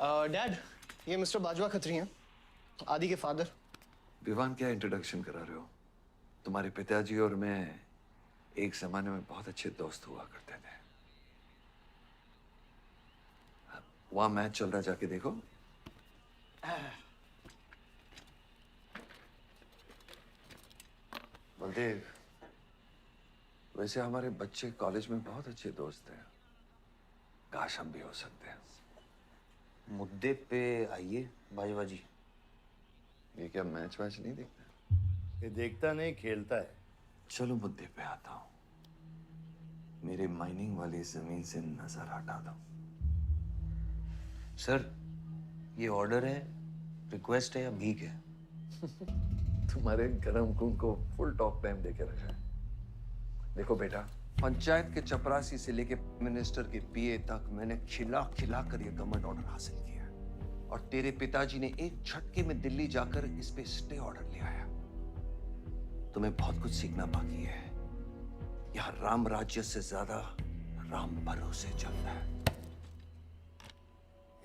Dad, ये mister Bajwa Khatri हैं, आदि के फादर। विवान, क्या इंट्रोडक्शन करा रहे हो? तुम्हारे पिताजी और मैं एक जमाने में बहुत अच्छे दोस्त हुआ करते थे। वहां मैच चल रहा, जाके देखो। बलदेव, वैसे हमारे बच्चे कॉलेज में बहुत अच्छे दोस्त हैं। काश हम भी हो सकते हैं। मुद्दे पे आइए बाजवा जी। ये क्या मैच वैच नहीं देखते? ये देखता नहीं, खेलता है। चलो मुद्दे पे आता हूँ। मेरे माइनिंग वाली जमीन से नजर हटा दो। सर, ये ऑर्डर है, रिक्वेस्ट है या भीख है? तुम्हारे गरम खून को फुल टॉक टाइम देके रखा है। देखो बेटा, पंचायत के चपरासी से लेके मिनिस्टर के पीए तक मैंने खिला खिला कर ये गवर्नमेंट ऑर्डर हासिल किया है। और तेरे पिताजी ने एक झटके में दिल्ली जाकर इस पे स्टे ऑर्डर ले आया। तुम्हें बहुत कुछ सीखना बाकी है। यहाँ राम राज्य से ज्यादा राम भरोसे चलता है।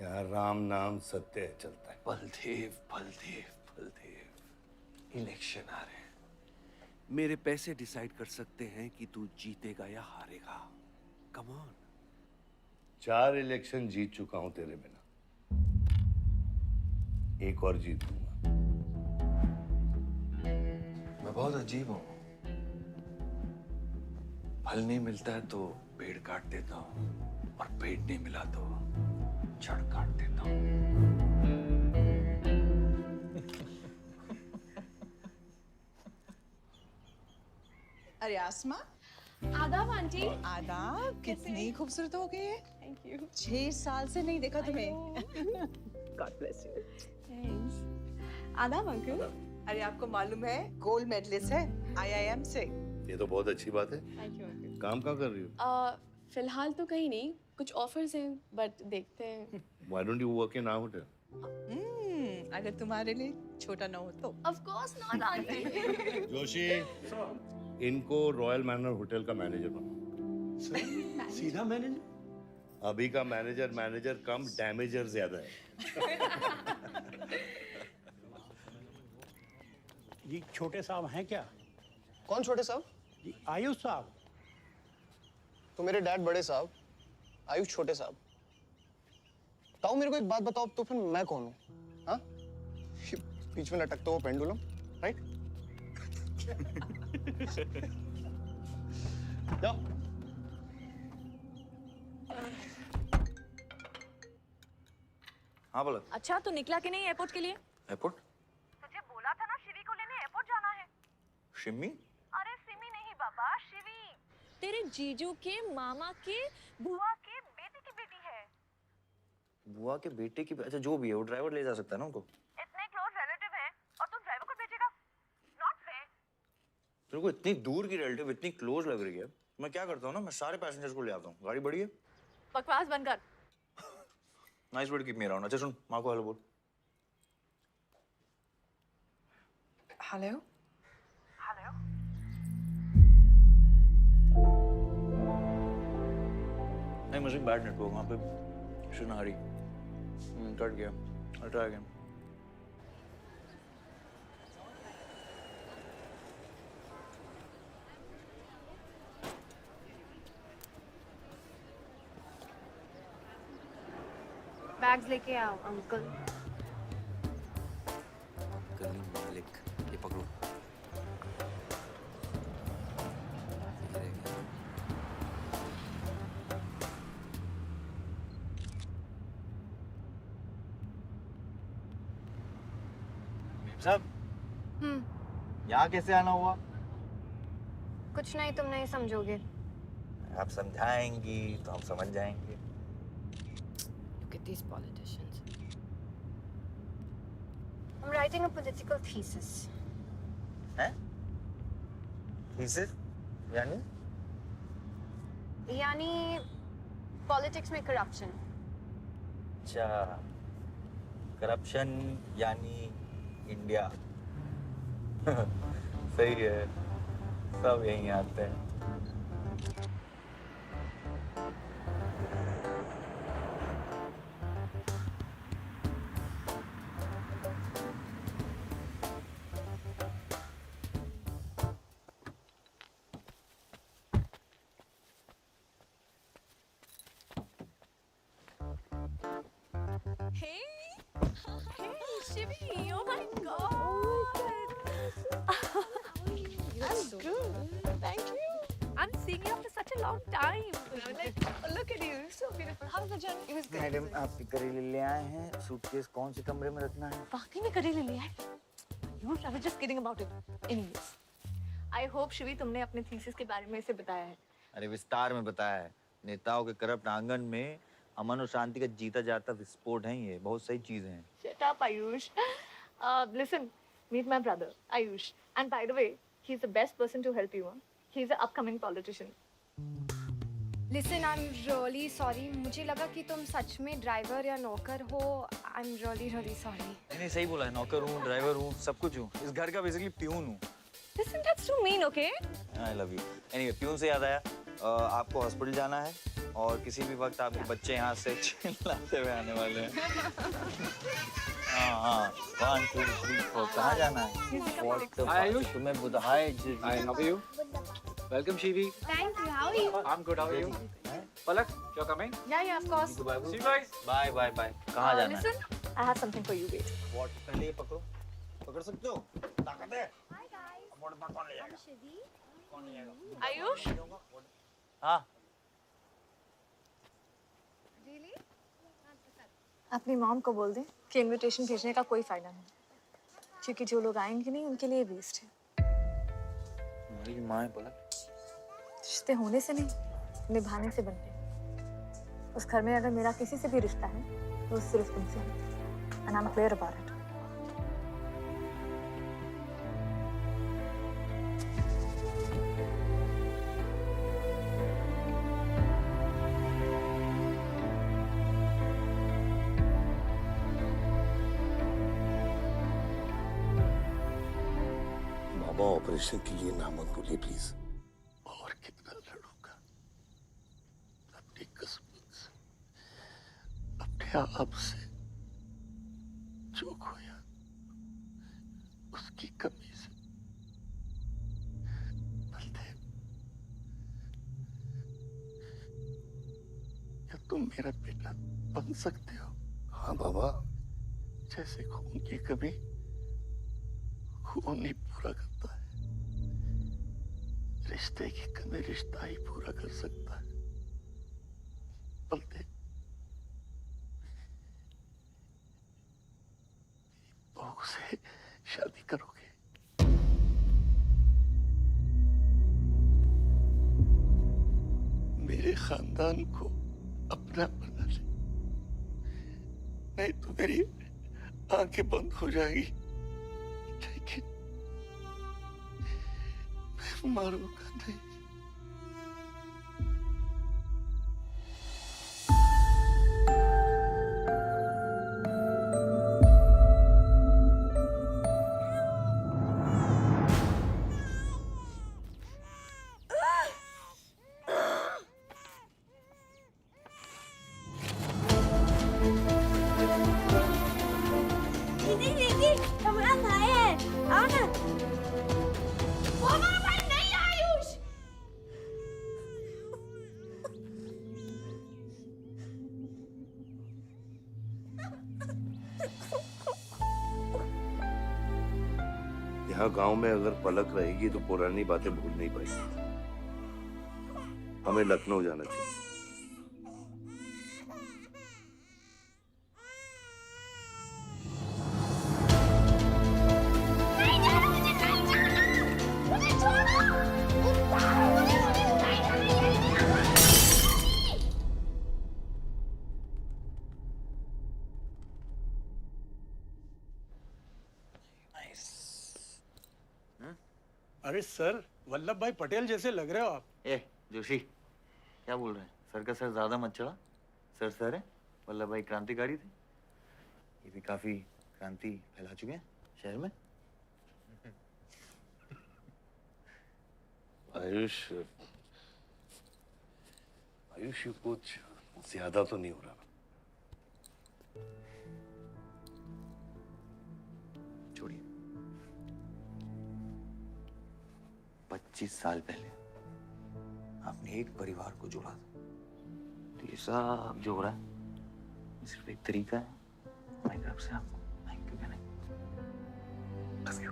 यहाँ राम नाम सत्य चलता है। बलदेव, बलदेव, बलदेव, इलेक्शन आ रहे हैं। मेरे पैसे डिसाइड कर सकते हैं कि तू जीतेगा या हारेगा। Come on. 4 इलेक्शन जीत चुका हूं तेरे बिना, एक और जीतूंगा। मैं बहुत अजीब हूं। फल नहीं मिलता है तो पेड़ काट देता हूं, और पेड़ नहीं मिला तो जड़ काट देता हूं। अरे आसमा, आदाब आंटी। आदाब। कितनी खूबसूरत हो गई है। Thank you. 6 साल से नहीं देखा तुम्हें। God bless you. थैंक्स। आदाब अंकल। अरे आपको मालूम है, गोल्ड मेडलिस्ट है IIM से। ये तो बहुत अच्छी बात है। Thank you uncle. काम क्या कर रही हो? फिलहाल तो कहीं नहीं, कुछ ऑफर्स हैं बट देखते हैं। Why don't you work in our hotel? अगर तुम्हारे लिए छोटा ना हो तो। Of course not aunty. Joshi, इनको रॉयल मैनर होटल का मैनेजर बनाओ। सीधा मैनेजर? अभी का मैनेजर कम डैमेजर ज्यादा है। जी छोटे साहब हैं क्या? कौन छोटे साहब? जी आयुष साहब। तो मेरे डैड बड़े साहब, आयुष छोटे साहब। ताऊ, मेरे को एक बात बताओ, तो फिर मैं कौन हूँ? हाँ? बीच में लटकता हुआ पेंडुलम, राइट? जाओ। हाँ बोला। अच्छा, तो निकला कि नहीं एयरपोर्ट के लिए? एयरपोर्ट? तुझे बोला था ना शिवी को लेने एयरपोर्ट जाना है। शिमी? अरे सिमी नहीं बाबा, शिवी तेरे जीजू के मामा के बुआ के बेटे की बेटी है। बुआ के बेटे की? अच्छा जो भी है, वो ड्राइवर ले जा सकता है ना उनको? इतने क्लोज रिलेटिव हैं और तुम ड्राइवर को भेजेगा? Not fair. तेरे को इतनी दूर की रिलेटिव इतनी क्लोज लग रही है। मैं क्या करता हूँ ना, मैं सारे पैसेंजर्स को ले आता हूँ। गाड़ी बड़ी है। बकवास बंद कर। Nice word, keep me around. अच्छा सुन, माँ को हेलो बोल। हेलो। हेलो। नहीं, मुझे बैड नेटवर्क वहाँ पे। सुनारी कट गया। I'll try again. बैग्स लेके आओ अंकल। गली मालिक, ये पकड़ो। ये रह गया। सब यहाँ कैसे आना हुआ? कुछ नहीं, तुम नहीं समझोगे। आप समझाएंगी तो हम समझ जाएंगे। Look at these politicians. I'm writing a political thesis. हैं? थीसिस? यानी? यानी पॉलिटिक्स में करप्शन। अच्छा, करप्शन यानी इंडिया। सही है, सब यहीं आते हैं। Hey, Shivi! Oh my God! I'm good. Thank you. I'm seeing you after such a long time. Look at you, you're so beautiful. How was the journey? It was good. Madam आप करेले ले आए हैं, suitcase कौन से कमरे में रखना है? वाकई में करेले लिया है? I was just kidding about it. Anyways, I hope Shivi तुमने अपने थीसिस के बारे में इसे बताया है. अरे विस्तार में बताया है। नेताओं के करप्ट आंगन में अमन और शांति का जीता जाता विस्फोट है ये, बहुत सही चीजें हैं। Shut up, Ayush. Listen, meet my brother, Ayush. And by the way, he's the best person to help you. Huh? He's an upcoming politician. Listen, I'm really sorry. मुझे लगा कि तुम सच में ड्राइवर या नौकर हो. I'm really sorry. नहीं सही बोला है, नौकर हूँ, ड्राइवर हूँ, सब कुछ हूँ। इस घर का बेसिकली प्यून हूँ। Listen, that's too mean, okay? I love you. Anyway, peon से याद आया, आपको हॉस्पिटल जाना है और किसी भी वक्त आपके बच्चे यहाँ से चिल्लाते हुए आने वाले हैं। हाँ, 1, 2, 3, 4 कहाँ जाना है? आयुष, तुम्हें बुधाए Hi, how are you? Welcome, Shivi. Thank you. How are you? I'm good. How are you? Palak, you're coming? Yeah, of course. See you guys. Bye bye bye. कहाँ जाना है? Listen, I have something for you, wait. What? पहले ये पकड़ो, पकड़ सकते हो? ताकत है? Hi guys. मोड़ पर कौन ले जाएगा? I'm Shivi. कौन ले जाएगा? Ayush? हाँ। Really? अपनी मॉम को बोल दे कि इनविटेशन भेजने का कोई फायदा नहीं, क्योंकि जो लोग आएंगे नहीं उनके लिए वेस्ट है। मेरी माँ है बोला। रिश्ते होने से नहीं, निभाने से बनते हैं। उस घर में अगर मेरा किसी से भी रिश्ता है तो सिर्फ तुमसे है। And I'm clear about it. Baba operation के लिए ना मत बोलिए प्लीज। और कितना लड़ूंगा अपनी किस्मत से, अपने आप से। जो खोया उसकी कमी से। बलदेव, क्या तुम मेरा बेटा बन सकते हो? हाँ बाबा, जैसे खून की कमी खून नहीं पूरा करता है, रिश्ते की कमी रिश्ता ही पूरा कर सकता है। बलदेव, बहू से शादी करोगे? मेरे खानदान को अपना बना ले, नहीं तो मेरी आंखें बंद हो जाएगी। लेकिन मैं मारूंगा नहीं। दीदी, हमारा भाई है। आओ ना। वो हमारा भाई नहीं है, आयुष। यहाँ गांव में अगर पलक रहेगी तो पुरानी बातें भूल नहीं पाएगी। हमें लखनऊ जाना चाहिए। नहीं जाना, मुझे नहीं जाना। मुझे छोड़ो। मुझे नहीं जाना। अरे सर, वल्लभ भाई पटेल जैसे लग रहे हो आप। ए जोशी, क्या बोल रहे हैं? सर का सर ज्यादा मत चढ़ा। सर है, वल्लभ भाई क्रांतिकारी थे। ये भी काफी क्रांति फैला चुके हैं शहर में। आयुष, आयुष, ये कुछ ज्यादा तो नहीं हो रहा? छोड़िए। 25 साल पहले आपने एक परिवार को जोड़ा था, तो ये सब जो हो रहा है ये सिर्फ एक तरीका है। My God. तरफ से आपको थैंक यू कहने। Love you.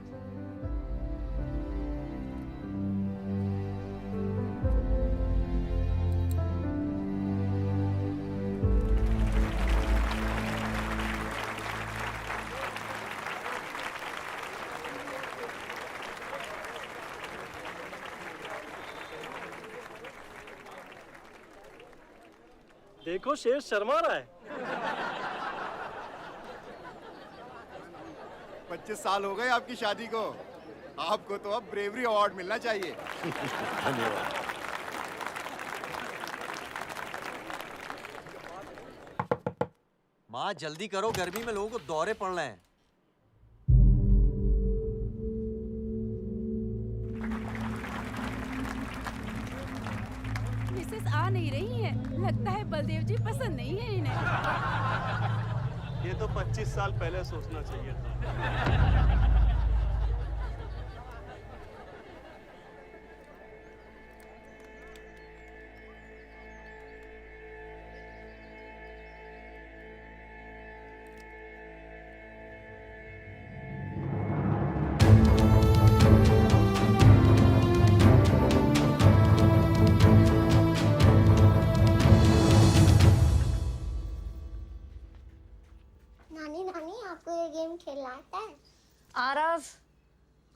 देखो शेर शर्मा रहा है। 25 साल हो गए आपकी शादी को, आपको तो अब ब्रेवरी अवार्ड मिलना चाहिए। धन्यवाद। माँ जल्दी करो, गर्मी में लोगों को दौरे पड़ रहे हैं। मिसेस आ नहीं रही है, लगता है बलदेव जी पसंद नहीं है इन्हें। ये तो 25 साल पहले सोचना चाहिए था। नानी नानी आपको ये गेम खेलना आता है? आरव,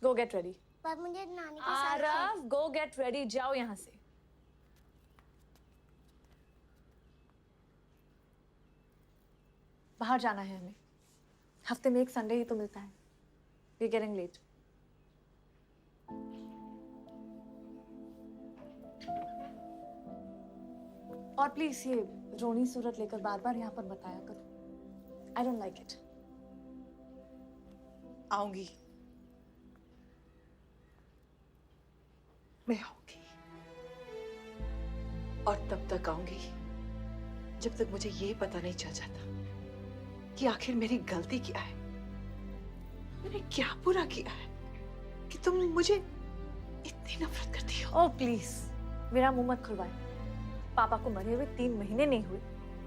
गो गेट रेडी। पर मुझे नानी के साथ आरव, गो गेट रेडी, जाओ यहाँ से। बाहर जाना है हमें, हफ्ते में एक संडे ही तो मिलता है। We getting late. और प्लीज ये रोनी सूरत लेकर बार बार यहाँ पर बताया करो। I don't like it. आऊंगी, मैं आऊंगी, और तब तक आऊंगी जब तक मुझे ये पता नहीं चल जाता कि आखिर मेरी गलती क्या है। मैंने क्या बुरा किया है कि तुम मुझे इतनी नफरत करती हो? ओह प्लीज, मेरा मुंह मत खुलवाए। पापा को मरे हुए 3 महीने नहीं हुए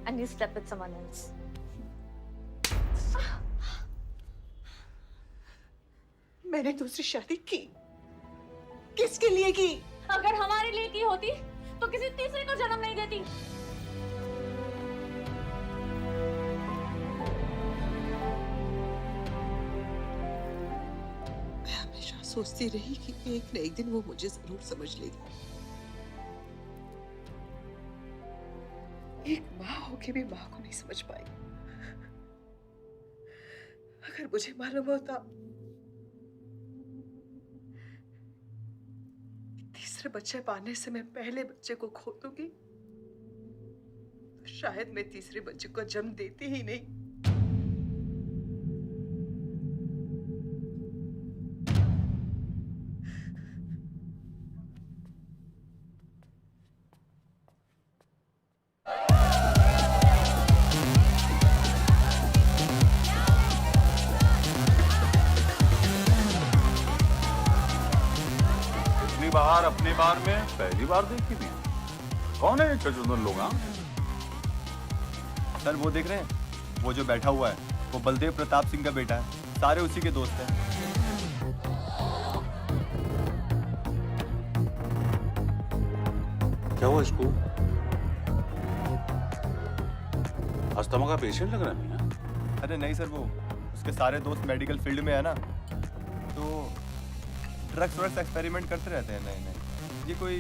and you slept with someone else. मैंने दूसरी शादी की, किसके लिए की? अगर हमारे लिए की होती तो किसी तीसरे को जन्म नहीं देती। मैं हमेशा सोचती रही कि एक न एक दिन वो मुझे जरूर समझ लेगी। एक माँ होके भी माँ को नहीं समझ पाई। अगर मुझे मालूम होता तीसरे बच्चे पाने से मैं पहले बच्चे को खो दूंगी, तो शायद मैं तीसरे बच्चे को जन्म देती ही नहीं। बाहर अपनी बार में पहली बार देखी थी। कौन है ये चचुंदर लोग? हाँ सर वो देख रहे हैं, वो जो बैठा हुआ है वो बलदेव प्रताप सिंह का बेटा है, सारे उसी के दोस्त हैं। क्या हुआ इसको? अस्थमा का पेशेंट लग रहा है ना? अरे नहीं सर, वो उसके सारे दोस्त मेडिकल फील्ड में है ना, तो ड्रग्स एक्सपेरिमेंट करते रहते हैं। नहीं ये कोई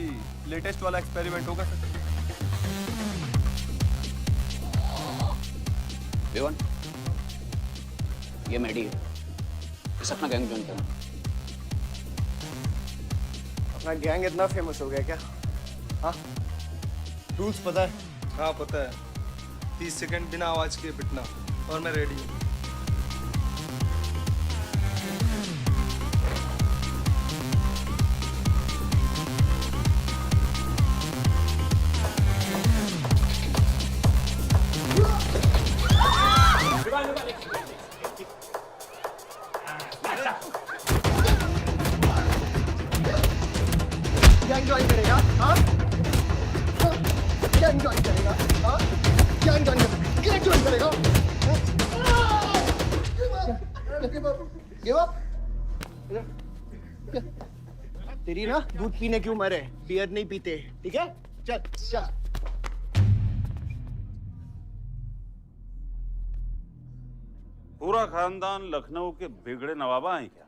लेटेस्ट वाला एक्सपेरिमेंट होगा सर। विवन, ये मैडी है, इस अपना गैंग ज्वाइन करना। अपना गैंग इतना फेमस हो गया क्या? हाँ, रूल्स पता है? हाँ पता है। 30 सेकंड बिना आवाज के पिटना, और मैं रेडी हूँ। गैंग ज्वाइन करेगा? हाँ, गैंग ज्वाइन करेगा? हाँ, गैंग ज्वाइन करेगा? Give up. तेरी ना दूध पीने की उम्र है, बियर नहीं पीते, ठीक है? चल चल। पूरा खानदान लखनऊ के बिगड़े नवाबा हैं क्या?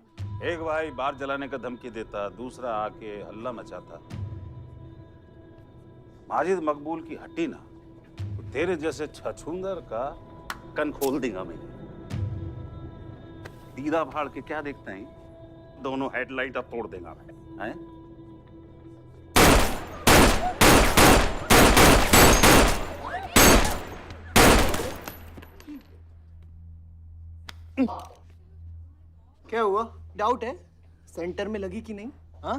एक भाई बार जलाने का धमकी देता, दूसरा आके हल्ला मचाता। माजिद मकबूल की हट्टी ना, तो तेरे जैसे छछूंदर का कन खोल देगा मैं। दीदा फाड़ के क्या देखते हैं? दोनों हेडलाइट अब तोड़ देगा मैं, हैं? क्या हुआ? डाउट है सेंटर में लगी कि नहीं? हाँ?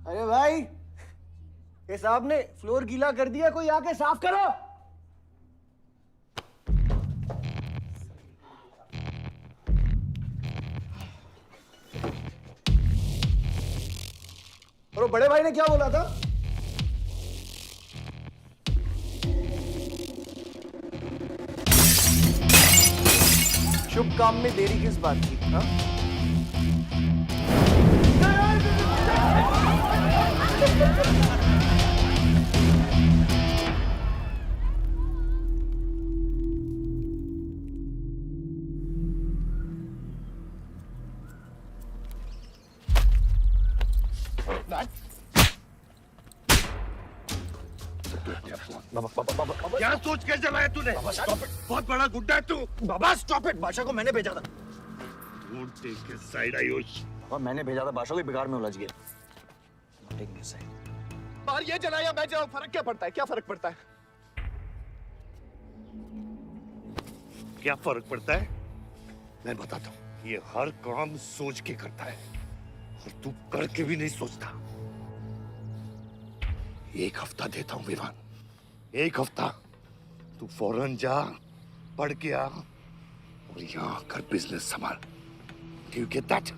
अरे भाई, ये साहब ने फ्लोर गीला कर दिया, कोई आके साफ करो। और वो बड़े भाई ने क्या बोला था? शुभ काम में देरी किस बात की? हाँ? क्या सोच के जलाया तूने? बहुत बड़ा गुड्डा है तू। बाबा स्टॉप इट, बादशाह को मैंने भेजा था। Don't take his side Ayush. और मैंने भेजा था, बादशाह को बिगाड़ में उलझ गया। Take his side. बाहर ये जलाया मैं जलाऊं, फर्क क्या पड़ता है? क्या फर्क पड़ता है? क्या फर्क पड़ता है? मैं बताता हूँ। ये हर काम सोच के करता है और तू करके भी नहीं सोचता। एक हफ्ता देता हूँ विवान, एक हफ्ता। तू फौरन जा, पढ़ के आ और यहाँ आकर बिजनेस संभाल। Do you get that?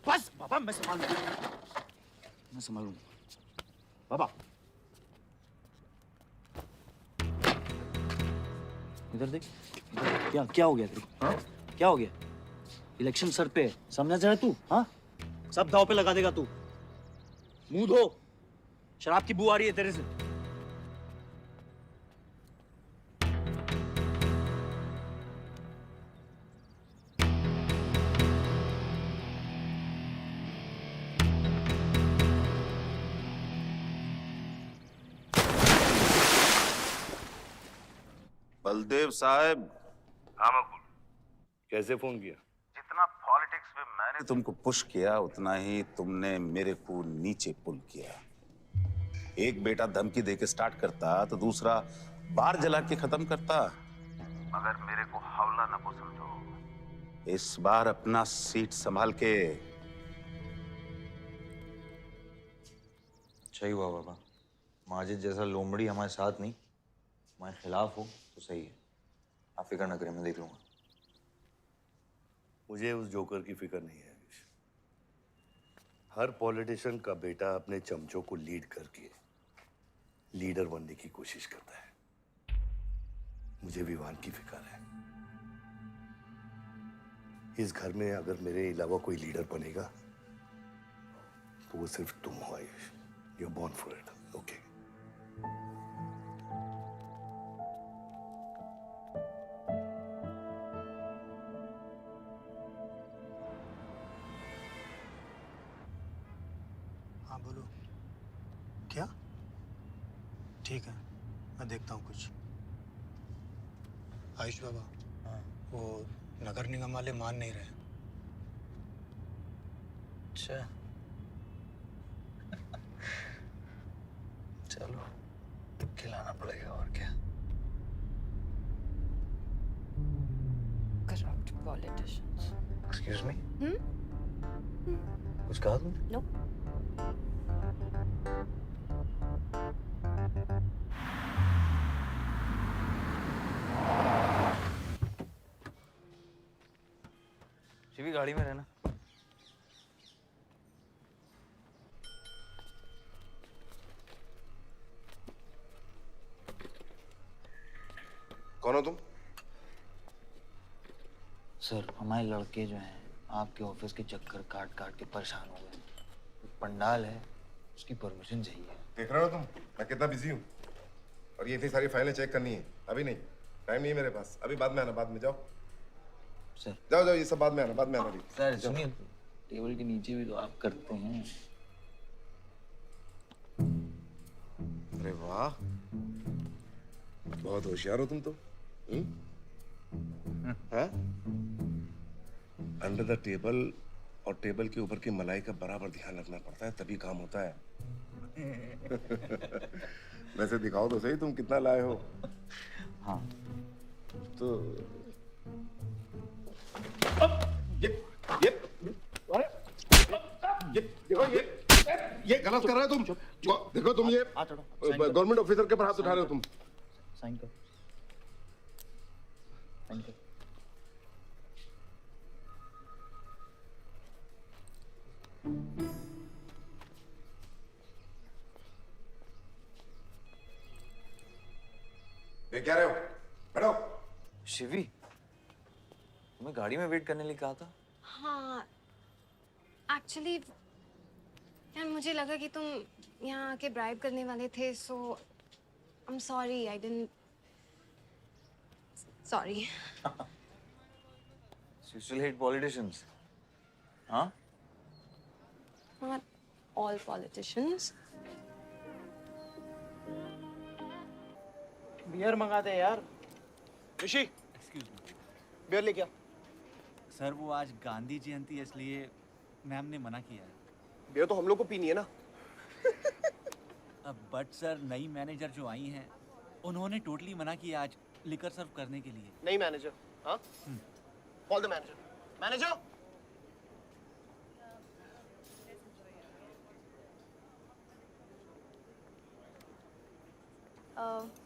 बस बाबा, मैं संभाल लूंगा। मैं संभालूंगा। बाबा इधर देख, क्या क्या हो गया तेरे को? हाँ? क्या हो गया? इलेक्शन सर पे है, समझा जा रहा तू? हाँ? सब दाव पे लगा देगा तू। मुंह धो, शराब की बू आ रही है तेरे से। बलदेव साहब। हाँ मकबूल, कैसे फोन किया? जितना पॉलिटिक्स में मैंने तुमको पुश किया, उतना ही तुमने मेरे को नीचे पुल किया। एक बेटा धमकी देके स्टार्ट करता तो दूसरा बार जला के खत्म करता। मगर मेरे को हवला ना को समझो। इस बार अपना सीट संभाल के। अच्छा ही हुआ बाबा, माजिद जैसा लोमड़ी हमारे साथ नहीं, हमारे खिलाफ हो तो सही है। आप फिक्र ना करें, मैं देख लूंगा। मुझे उस जोकर की फिक्र नहीं है। हर पॉलिटिशियन का बेटा अपने चमचों को लीड करके लीडर बनने की कोशिश करता है। मुझे विवान की फिक्र है। इस घर में अगर मेरे अलावा कोई लीडर बनेगा तो वो सिर्फ तुम हो Ayush. You are born for it, okay? हाँ बोलो। क्या? ठीक है, मैं देखता हूँ कुछ। आयुष बाबा, वो नगर निगम वाले मान नहीं रहे। अच्छा चलो, खिलाना पड़ेगा और क्या। Corrupt politicians. एक्सक्यूज मी, कुछ कहा तुमने? No. शिवी गाड़ी में रहना। हो तुम? सर हमारे लड़के जो हैं आपके ऑफिस के चक्कर काट काट के परेशान हो गए। एक पंडाल है, उसकी परमिशन चाहिए। देख रहे हो तुम मैं कितना बिजी हूँ, और ये इतनी सारी फाइलें चेक करनी है। अभी नहीं, टाइम नहीं है मेरे पास। अभी बाद में आना, बाद में जाओ। सर जाओ जाओ, ये सब बाद में आना, बाद में आना। अभी सर सुनिए, टेबल के नीचे भी तो आप करते हैं। अरे वाह, बहुत होशियार हो तुम तो। हाँ? अंडर द टेबल और टेबल के ऊपर की मलाई का बराबर ध्यान रखना पड़ता है, तभी काम होता है। वैसे दिखाओ तो सही तुम कितना लाए हो। हाँ तो ये गलत कर रहे हो तुम। देखो तुम ये गवर्नमेंट ऑफिसर के ऊपर हाथ उठा रहे हो तुम। साइन कर, साइन कर। ये क्या रहे हो? बैठो। शिवी, तुम्हें गाड़ी में वेट करने लिए कहा था। हाँ, एक्चुअली यार मुझे लगा कि तुम यहाँ आके ब्राइब करने वाले थे, so I am sorry, I didn't, sorry. You still hate politicians, huh? Not all politicians. Beer मंगाते हैं यार। ऋषि, एक्सक्यूज मी बियर लेके आ। सर, वो आज गांधी जयंती है इसलिए मैम ने मना किया है। बियर तो हम लोग को पीनी है ना। अब बट सर, नई मैनेजर जो आई हैं उन्होंने टोटली मना किया आज लिकर सर्व करने के लिए। नहीं मैनेजर, हाँ? Call the manager. Manager,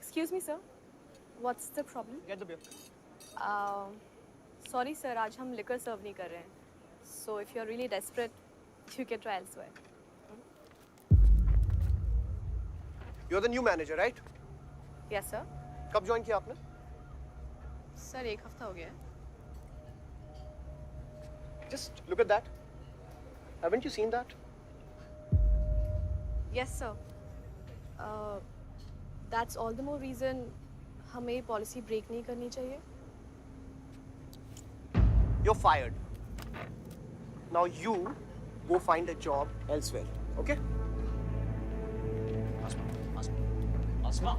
Excuse me, sir. What's the problem? get the beer. Sorry, sir. आज हम liquor serve नहीं कर रहे हैं. So if you're really desperate, you can try elsewhere. You're the new manager, right? Yes, sir. कब join किया आपने? Sir, एक हफ्ता हो गया है. Just look at that. Haven't you seen that? Yes, sir. That's all the more reason हमें policy break नहीं करनी चाहिए. You're fired. Now you go find a job elsewhere, okay? आसमा,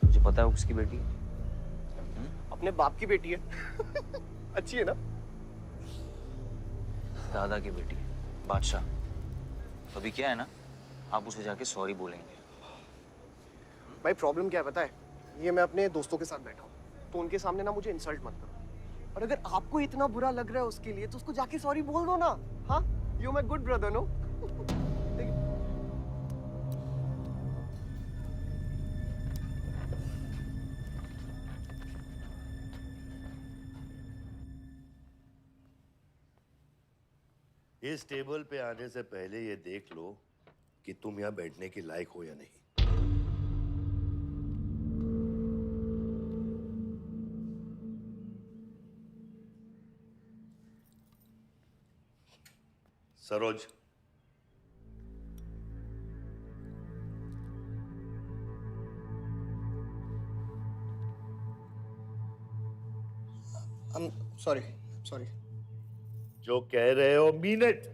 मुझे पता है वो किसकी बेटी है। अपने बाप की बेटी है। अच्छी है ना? दादा की बेटी है, बादशाह। तो अभी क्या है ना, आप उसे जाके सॉरी बोलेंगे। भाई प्रॉब्लम क्या है पता है? ये मैं अपने दोस्तों के साथ बैठा हूँ, तो उनके सामने ना मुझे इंसल्ट मत करो। और अगर आपको इतना बुरा लग रहा है उसके लिए, तो उसको जाके सॉरी बोल दो ना। हाँ? You my good brother, no? इस टेबल पे आने से पहले ये देख लो कि तुम यहाँ बैठने के लायक हो या नहीं। सरोज, सॉरी। जो कह रहे हो mean it.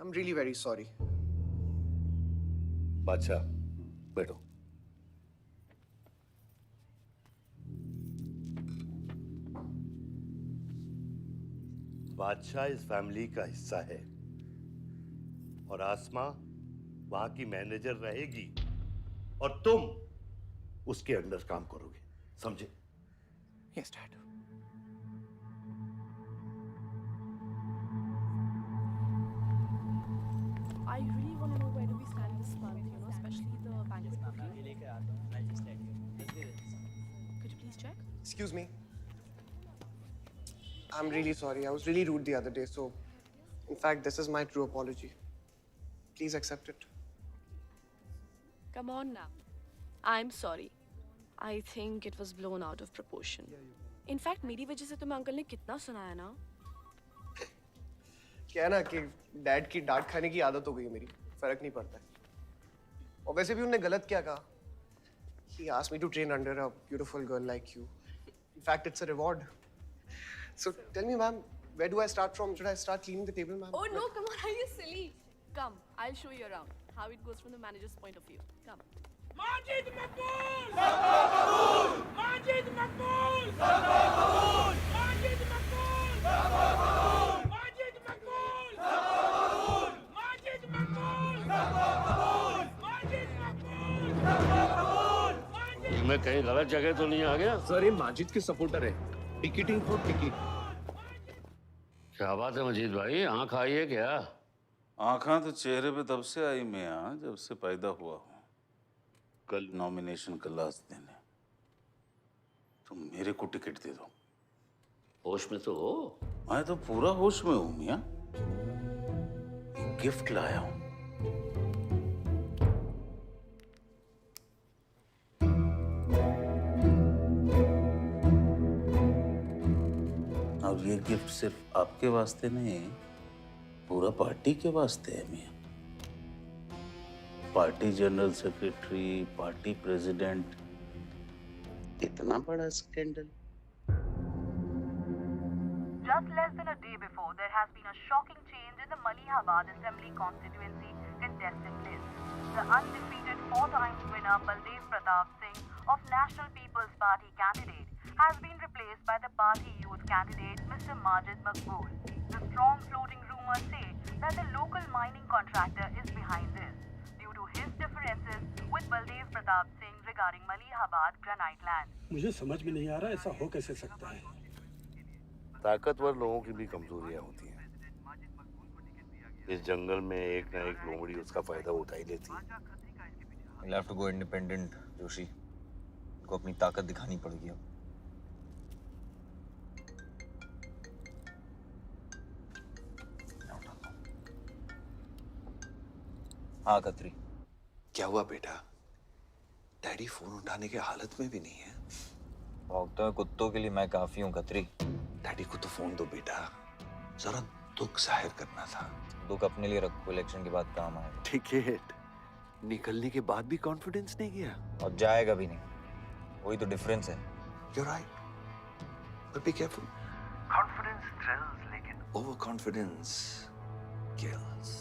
I'm really very sorry. बादशाह, बैठो। बादशाह इस फैमिली का हिस्सा है और आसमा वहां की मैनेजर रहेगी और तुम उसके अंडर काम करोगे, समझे? Yes, Dad. I really want to know where do we stand this month, you know, especially the banquet booking. Could you please check? Excuse me. I'm really sorry. I was really rude the other day, so In fact, this is my true apology. Please accept it. Come on now. I'm sorry. I think it was blown out of proportion. In fact, मेरी वजह से तुम्हें uncle ने कितना सुनाया ना? क्या है ना कि डैड की डांट खाने की आदत हो गई है मेरी, फर्क नहीं पड़ता है। और वैसे भी उन्होंने गलत क्या कहा? He asked me to train under a beautiful girl like you. In fact, it's a reward. So tell me, ma'am, where do I start from? Should I start cleaning the table, ma'am? Oh no, come on, are you silly? Come, I'll show you around how it goes from the manager's point of view. Come. Majid Makbul! Makbul! Majid Makbul! Makbul! Majid Makbul! Makbul! Majid Makbul! Makbul! Majid Makbul! Makbul! Majid Makbul! मैं कहीं गलत जगह तो नहीं आ गया? Sir ये माजिद के supporter है, टिकटिंग फॉर टिकट। क्या बात है मजीद भाई, आंख आई है क्या? आंखें तो चेहरे पे तब से आई मियां जब से पैदा हुआ हूँ। कल नॉमिनेशन का लास्ट दिन है, तुम मेरे को टिकट दे दो। होश में तो हो? मैं तो पूरा होश में हूँ मियां। गिफ्ट लाया हूँ। अब ये गिफ्ट सिर्फ आपके वास्ते नहीं, पूरा पार्टी के वास्ते है मियां। Party general secretary, party president, इतना बड़ा scandal. Just less than a day before, there has been a shocking change in the Malihabad Assembly constituency contestant list. The undefeated 4-time winner Baldev Pratap Singh of National People's Party candidate has been replaced by the party youth candidate Mr. Majid Makbul. The strong floating rumors say that the local mining contractor is behind this due to his differences with Baldev Pratap Singh regarding Malihabad granite land. मुझे समझ में नहीं आ रहा ऐसा हो कैसे सकता है। ताकतवर लोगों की भी कमजोरियां होती हैं। इस जंगल में एक ना एक लोमड़ी उसका फायदा उठा ही लेती है। You'll have to go independent, Joshi. उनको अपनी ताकत दिखानी पड़ेगी अब। हाँ कतरी। क्या हुआ बेटा? डैडी फोन उठाने के हालत में भी नहीं है। भौंकते हुए कुत्तों के लिए मैं काफी हूँ कतरी। डैडी को तो फोन दो बेटा, जरा दुख जाहिर करना था। दुख अपने लिए रखो, इलेक्शन के बाद काम आएगा। टिकट निकलने के बाद भी कॉन्फिडेंस नहीं गया और जाएगा भी नहीं, वही तो डिफरेंस है। You're right, but be careful. Confidence thrills, लेकिन overconfidence kills.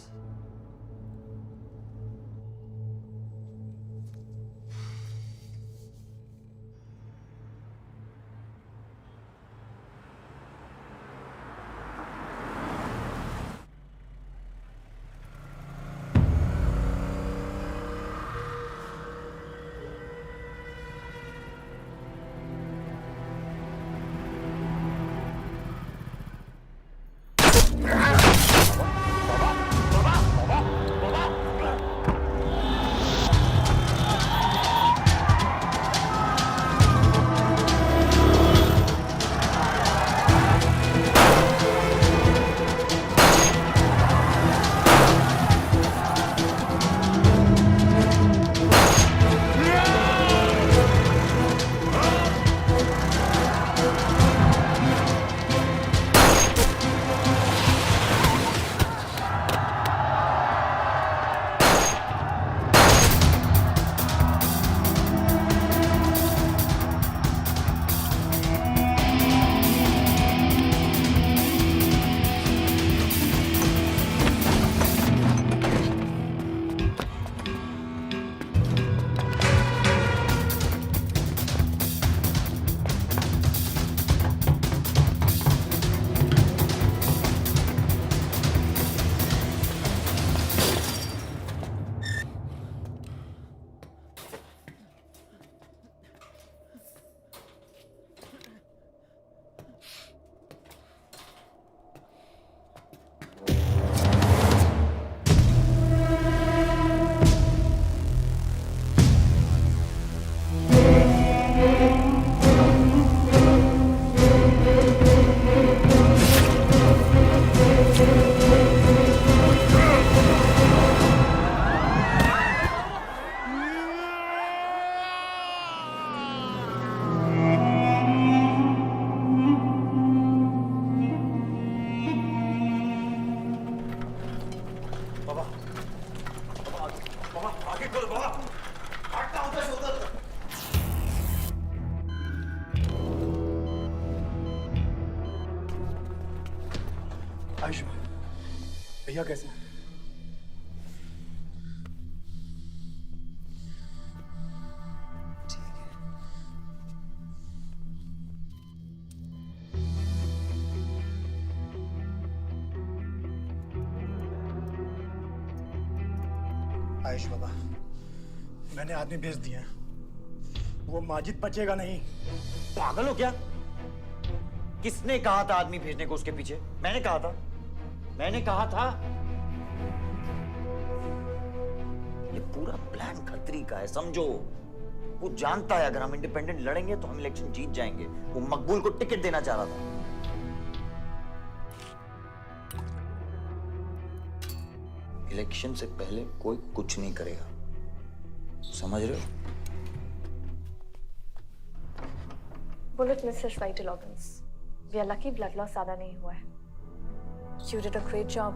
भैया कैसे हैं? आयुष बाबा, मैंने आदमी भेज दिए हैं। वो माजिद बचेगा नहीं। पागल हो क्या? किसने कहा था आदमी भेजने को उसके पीछे? मैंने कहा था। ये पूरा प्लान खतरी का है, समझो। वो जानता है अगर हम इंडिपेंडेंट लड़ेंगे तो हम इलेक्शन जीत जाएंगे। वो मकबूल को टिकट देना चाह रहा था। इलेक्शन से पहले कोई कुछ नहीं करेगा, समझ रहे हो? Bullet misses vital organs. We are lucky blood loss ज्यादा नहीं हुआ है। You did a great job.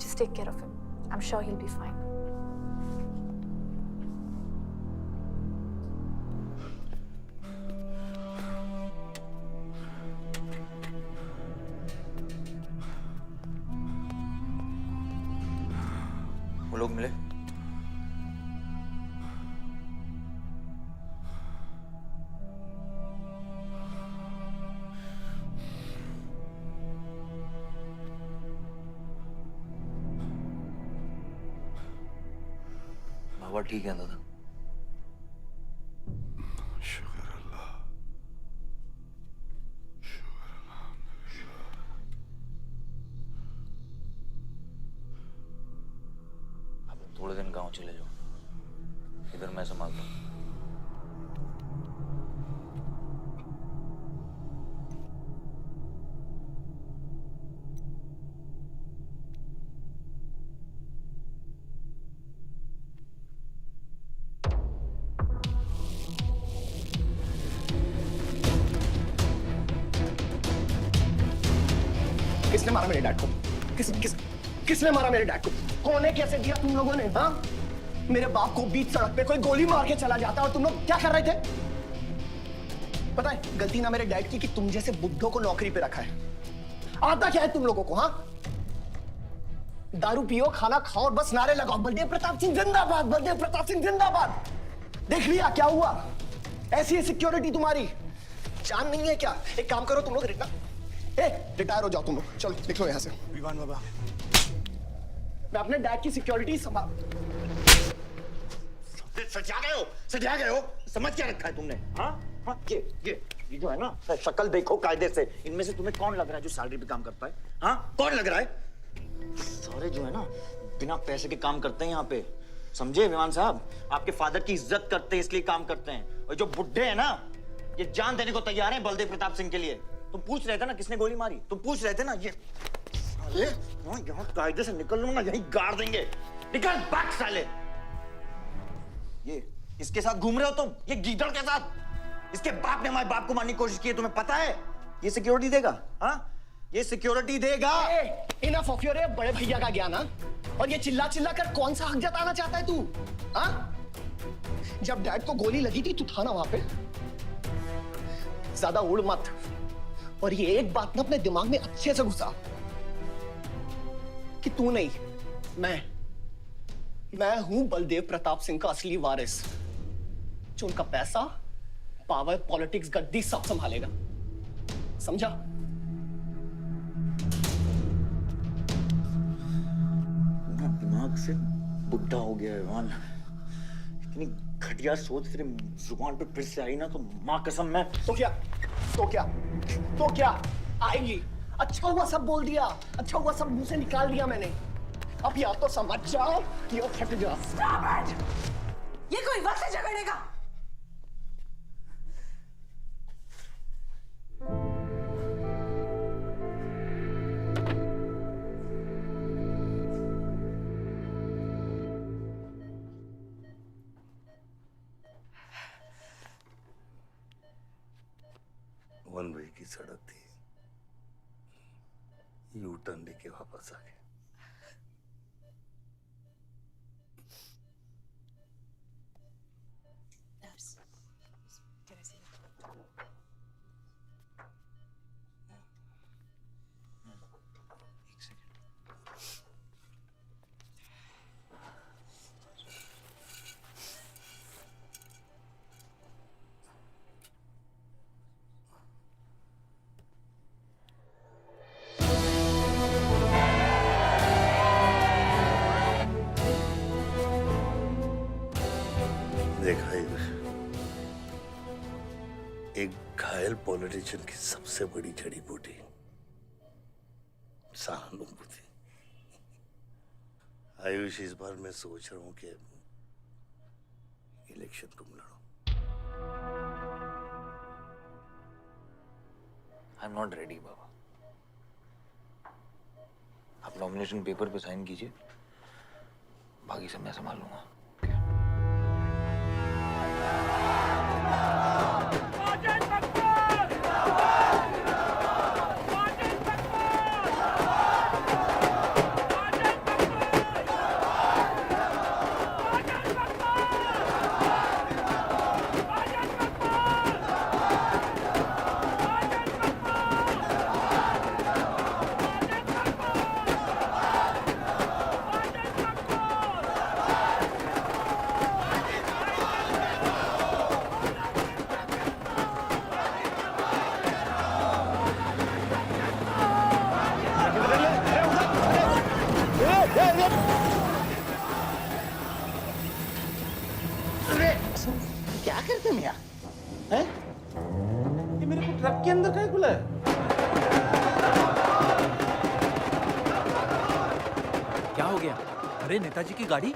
Just take care of him. I am sure he will be fine. वो लोग मिले? बाबा ठीक है दादा? शुक्र अल्लाह, अब थोड़े दिन गांव चले जाओ, इधर मैं संभालता हूँ। किसने मारा मेरे डैड को? किसने मारा मेरे डैड को? कौन है? कैसे दिया तुम लोगों ने? हाँ, मेरे बाप को बीच सड़क पे कोई गोली मार के चला जाता और तुम लोग क्या कर रहे थे? पता है गलती ना मेरे डैड की कि तुम जैसे बुड्ढों को नौकरी पे रखा है। आता क्या है तुम लोगों को? हाँ, दारू पियो, खाना खाओ और बस नारे लगाओ, बलदेव प्रताप सिंह जिंदाबाद, बलदेव प्रताप सिंह जिंदाबाद। देख लिया क्या हुआ? ऐसी है सिक्योरिटी तुम्हारी। जान नहीं है क्या? एक काम करो तुम लोग, रिटायर हो जाओ तुम लोग। चलो निकलो यहाँ से। विवान बाबा, मैं अपने डैड की सिक्योरिटी संभाल। सजा गए हो। समझ क्या रखा है तुमने? हाँ हाँ, ये जो है ना, शक्ल देखो कायदे से। इनमें से तुम्हें कौन लग रहा है जो सैलरी पे काम करता है? हाँ, कौन लग रहा है? सारे जो है ना बिना पैसे के काम करते हैं यहाँ पे, समझे विमान साहब? आपके फादर की इज्जत करते हैं इसलिए काम करते हैं। और जो बुड्ढे हैं ना, ये जान देने को तैयार हैं बलदेव प्रताप सिंह के लिए। तुम पूछ रहे थे ना किसने गोली मारी? तुम पूछ रहे थे ना? ये साले यहाँ कायदे से निकल लूंगा, यहीं गाड़ देंगे। निकल भाग साले। ये इसके साथ घूम रहे हो तुम, ये गीदड़ के साथ। इसके बाप ने हमारे बाप को मारने की कोशिश की है, तुम्हें पता है? ये सिक्योरिटी देगा? हाँ, ये सिक्योरिटी देगा। इनफ ऑफ योर बड़े भैया का ज्ञान। और ये चिल्ला चिल्ला कर कौन सा हक जताना चाहता है तू? हाँ, जब डैड को गोली लगी थी तू था ना वहां पे? ज्यादा उड़ मत। और ये एक बात ना अपने दिमाग में अच्छे से घुसा कि तू नहीं, मैं हूं बलदेव प्रताप सिंह का असली वारिस, जो उनका पैसा, पावर, पॉलिटिक्स, गद्दी सब संभालेगा। समझा? दिमाग से बुढ़ा हो गया है विमान। इतनी घटिया सोच तेरे जुबान पे फिर से आई ना तो माँ कसम मैं तो क्या आएगी? अच्छा हुआ सब बोल दिया, अच्छा हुआ सब मुंह से निकाल दिया मैंने। अब या तो समझ जाओ या फट जाओ। ये कोई वक्त है झगड़ने का? वन वे की सड़क थी, यू टर्न लेके वापस आ गए। देखा आयुष, एक घायल पॉलिटिशियन की सबसे बड़ी जड़ी बूटी सहानुभूति। आयुष, इस बार मैं सोच रहा हूं कि इलेक्शन तुम लड़ो। आई एम नॉट रेडी बाबा। आप नॉमिनेशन पेपर पे साइन कीजिए, बाकी सब मैं संभालूंगा। क्या करते मियां? हैं? ये मेरे को ट्रक के अंदर कहीं बुलाया? क्या हो गया? अरे नेताजी की गाड़ी।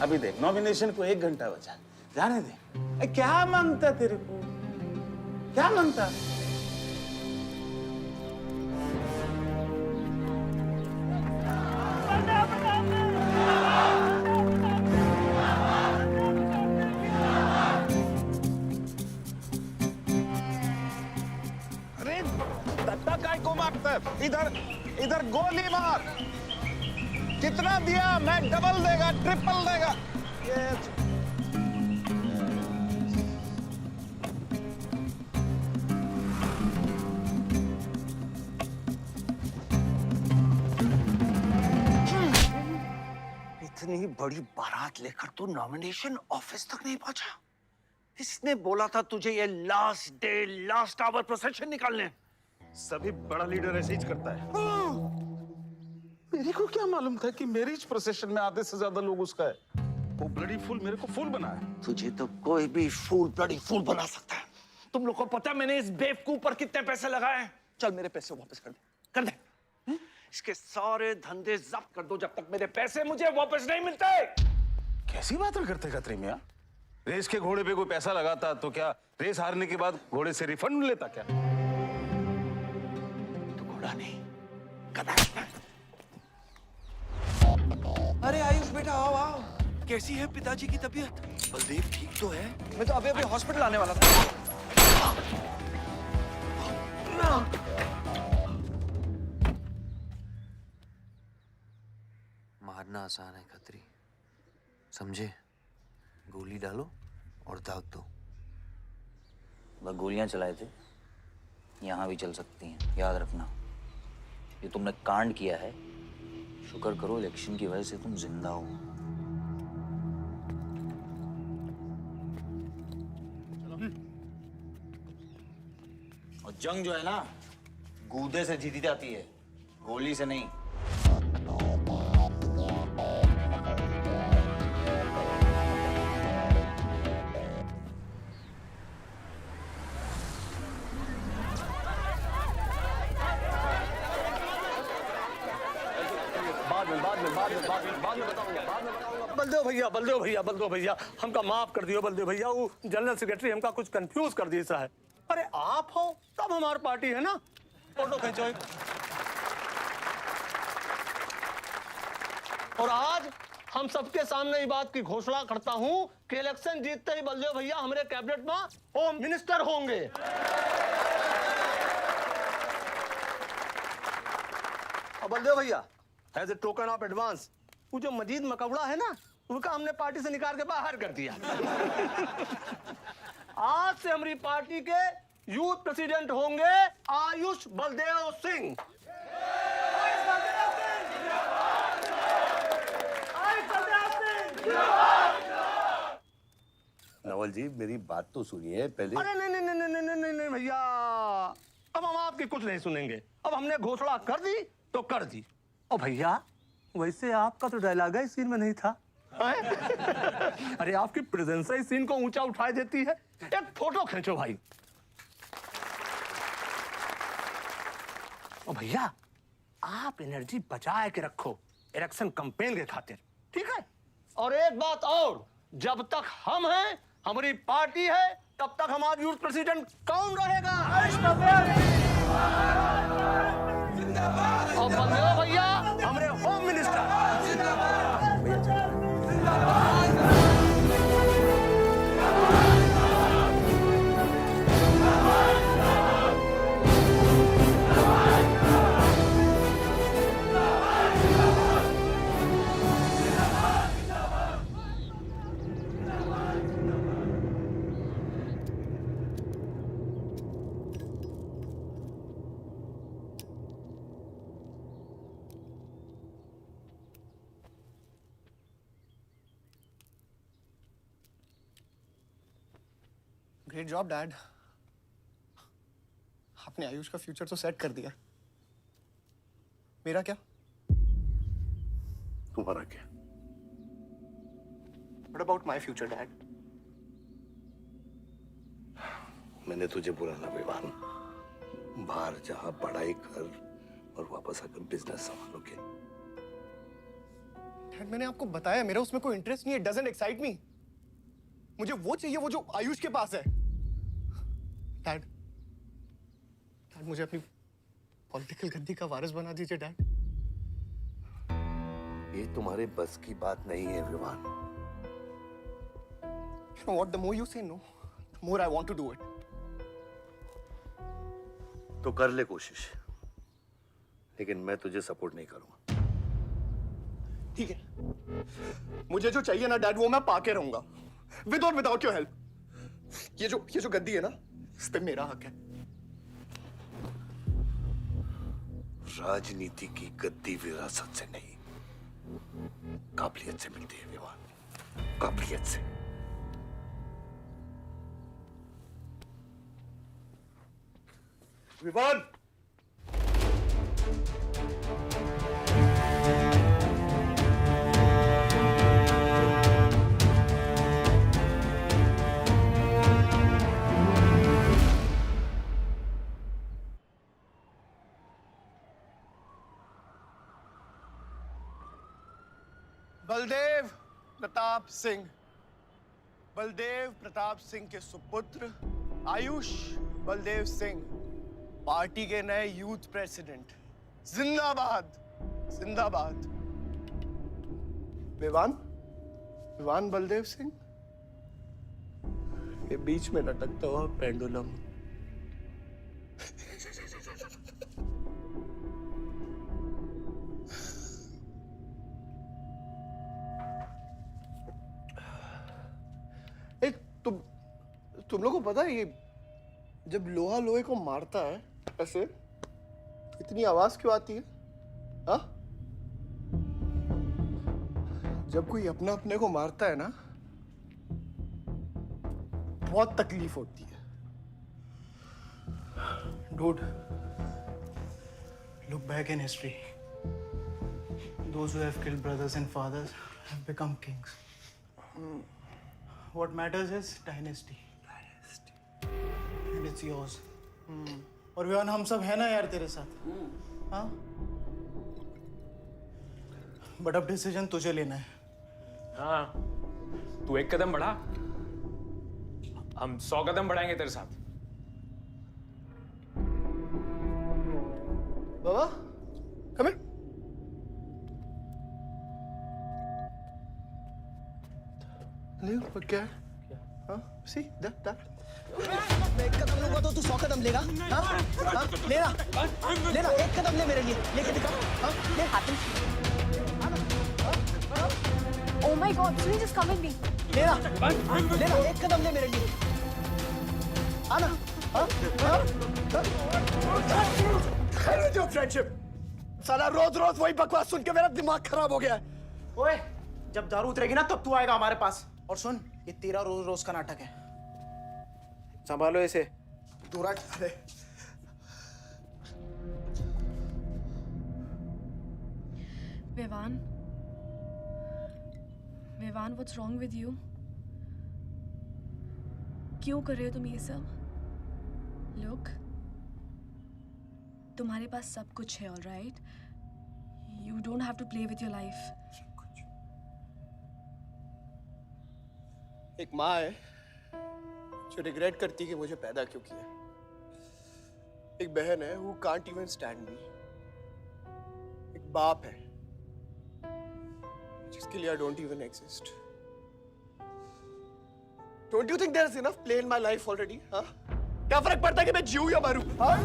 अभी देख, नॉमिनेशन को 1 घंटा बचा, जाने दे। क्या मांगता तेरे को? क्या मांगता? अरे दत्ता काय को मारता है? इधर गोली मार। कितना दिया? मैं डबल देगा, ट्रिपल देगा। इतनी बड़ी बारात लेकर तू नॉमिनेशन ऑफिस तक नहीं पहुंचा? इसने बोला था तुझे ये last day last hour procession निकालने। सभी बड़ा लीडर ऐसे ही करता है। मेरे को क्या मालूम था कि मैरिज प्रोसेशन में आधे से ज्यादा लोग उसका है। वो ब्लडी फूल मेरे को फूल बना है। तुझे तो कोई भी फूल ब्लडी फूल बना सकता है। तुम लोग को पता है मैंने इस बेवकूफ पर कितने पैसे लगाए हैं? चल मेरे पैसे वापस कर दे, कर दे। इसके सारे धंधे जब्त कर दो जब तक मेरे पैसे मुझे वापस नहीं मिलते। कैसी बातें करते खतरे मियां? रेस के घोड़े पे कोई पैसा लगाता तो क्या रेस हारने के बाद घोड़े से रिफंड लेता क्या? तो घोड़ा नहीं, गधा। अरे आयुष बेटा, आओ आओ। कैसी है पिताजी की तबीयत? बलदेव ठीक तो है? मैं तो अभी हॉस्पिटल आने वाला था। मारना आसान है खत्री, समझे? गोली डालो और दाग दो। वह गोलियां चलाए थे, यहाँ भी चल सकती हैं, याद रखना। ये तुमने कांड किया है, शुक्र करो इलेक्शन की वजह से तुम जिंदा हो। और जंग जो है ना, गूदे से जीती जाती है, गोली से नहीं। बलदेव भैया हमका माफ कर दियो। बलदेव भैया, वो जनरल सेक्रेटरी हमका कुछ कंफ्यूज कर दी सा है। अरे आप हो तब हमारी पार्टी है ना। फोटो खींचो। और आज हम सबके सामने ये बात की घोषणा करता हूं कि इलेक्शन जीतते ही बलदेव भैया हमारे कैबिनेट में होम मिनिस्टर होंगे। और बलदेव भैया, as a token of advance, वो जो मजीद मकबड़ा है ना, उसका हमने पार्टी से निकाल के बाहर कर दिया। आज से हमारी पार्टी के यूथ प्रेसिडेंट होंगे आयुष बलदेव सिंह। नवल जी मेरी बात तो सुनिए पहले। अरे नहीं नहीं नहीं नहीं नहीं नहीं भैया, अब हम आपकी कुछ नहीं सुनेंगे। अब हमने घोषणा कर दी तो कर दी। और भैया वैसे आपका तो डायलॉग इस सीन में नहीं था। अरे आपकी प्रेजेंस इस सीन को ऊंचा उठा देती है। एक फोटो खींचो भाई। और भैया आप एनर्जी बचाए के रखो इलेक्शन कैंपेन के खातिर, ठीक है? और एक बात और, जब तक हम हैं, हमारी पार्टी है, तब तक हमारा यूथ प्रेसिडेंट कौन रहेगा? और बंदे हो भैया हमारे home minister. Great job dad. आपने आयुष का फ्यूचर तो सेट कर दिया। मेरा क्या? तुम्हारा क्या? What about my future, Dad? मैंने तुझे बुरा ना विवान, बाहर जहां पढ़ाई कर और वापस आकर बिजनेस संभालोगे। डैड मैंने आपको बताया मेरा उसमें कोई इंटरेस्ट नहीं है। It doesn't excite me। मुझे वो चाहिए वो जो आयुष के पास है। डैड मुझे अपनी पॉलिटिकल गद्दी का वारिस बना दीजिए डैड। ये तुम्हारे बस की बात नहीं है Vivaan. You know what? The more you say no, the more I want to do it. तो कर ले कोशिश, लेकिन मैं तुझे सपोर्ट नहीं करूंगा। ठीक है, मुझे जो चाहिए ना डैड वो मैं पाके रहूंगा, विद और विदाउट योर हेल्प। ये जो गद्दी है ना, इस पे मेरा हक है। राजनीति की गद्दी विरासत से नहीं, काबिलियत से मिलती है विवान, काबिलियत से। विवान बलदेव प्रताप सिंह, बलदेव प्रताप सिंह के सुपुत्र आयुष बलदेव सिंह पार्टी के नए यूथ प्रेसिडेंट। जिंदाबाद जिंदाबाद। विवान बलदेव सिंह, ये बीच में लटकता हुआ पेंडुलम। तुम लोगों को पता है ये जब लोहा लोहे को मारता है ऐसे इतनी आवाज क्यों आती है? हाँ? जब कोई अपना अपने को मारता है ना बहुत तकलीफ होती है। Dude, look back in history. Those who have killed brothers and fathers have become kings. What matters is dynasty. And it's yours. और विवान हम सब है ना यार तेरे साथ। हाँ? बट अब डिसीजन तुझे लेना है। हाँ, तू एक कदम बढ़ा, हम 100 कदम बढ़ाएंगे तेरे साथ। बाबा, come here. ले क्या है? हाँ? See that? मैं एक कदम लूंगा तो तू 100 कदम लेगा? हाँ? हाँ? लेना, एक कदम ले मेरे लिए, लेके दिखा। हाँ? ले हाथ में। Oh my God, Sunny, just come with me. लेना, एक कदम ले मेरे लिए। आना, हाँ? जो फ्रेंडशिप, साला रोज वही बकवास सुन के मेरा दिमाग खराब हो गया है। ओए, जब दारू उतरेगी ना तब तू आएगा हमारे पास। और सुन, ये तेरा रोज रोज का नाटक है। संभालो इसे। दूरा अरे Vivaan, Vivaan, what's wrong with you? क्यों कर रहे हो तुम ये सब? लुक, तुम्हारे पास सब कुछ है, alright? You don't have to play with your life. एक माँ है जो रिग्रेट करती है कि मुझे पैदा क्यों किया। एक बहन है who can't even stand me। एक बाप है जिसके लिए I don't even exist। Don't you think there is enough play in my life already? हाँ? क्या फर्क पड़ता है कि मैं जीऊँ या मरूँ? हाँ?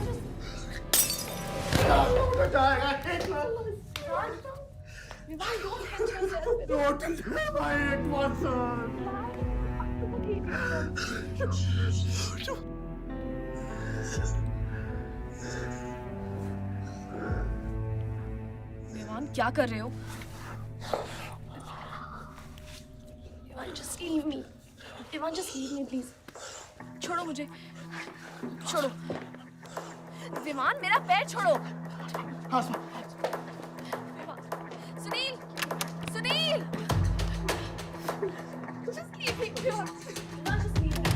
विवान, क्या कर रहे हो? Vivaan, just leave me। Vivaan, just leave me, please। छोड़ो मुझे, छोड़ो। विवान, मेरा पैर छोड़ो। Sunil, Sunil, just leave me, Vivaan, just leave me।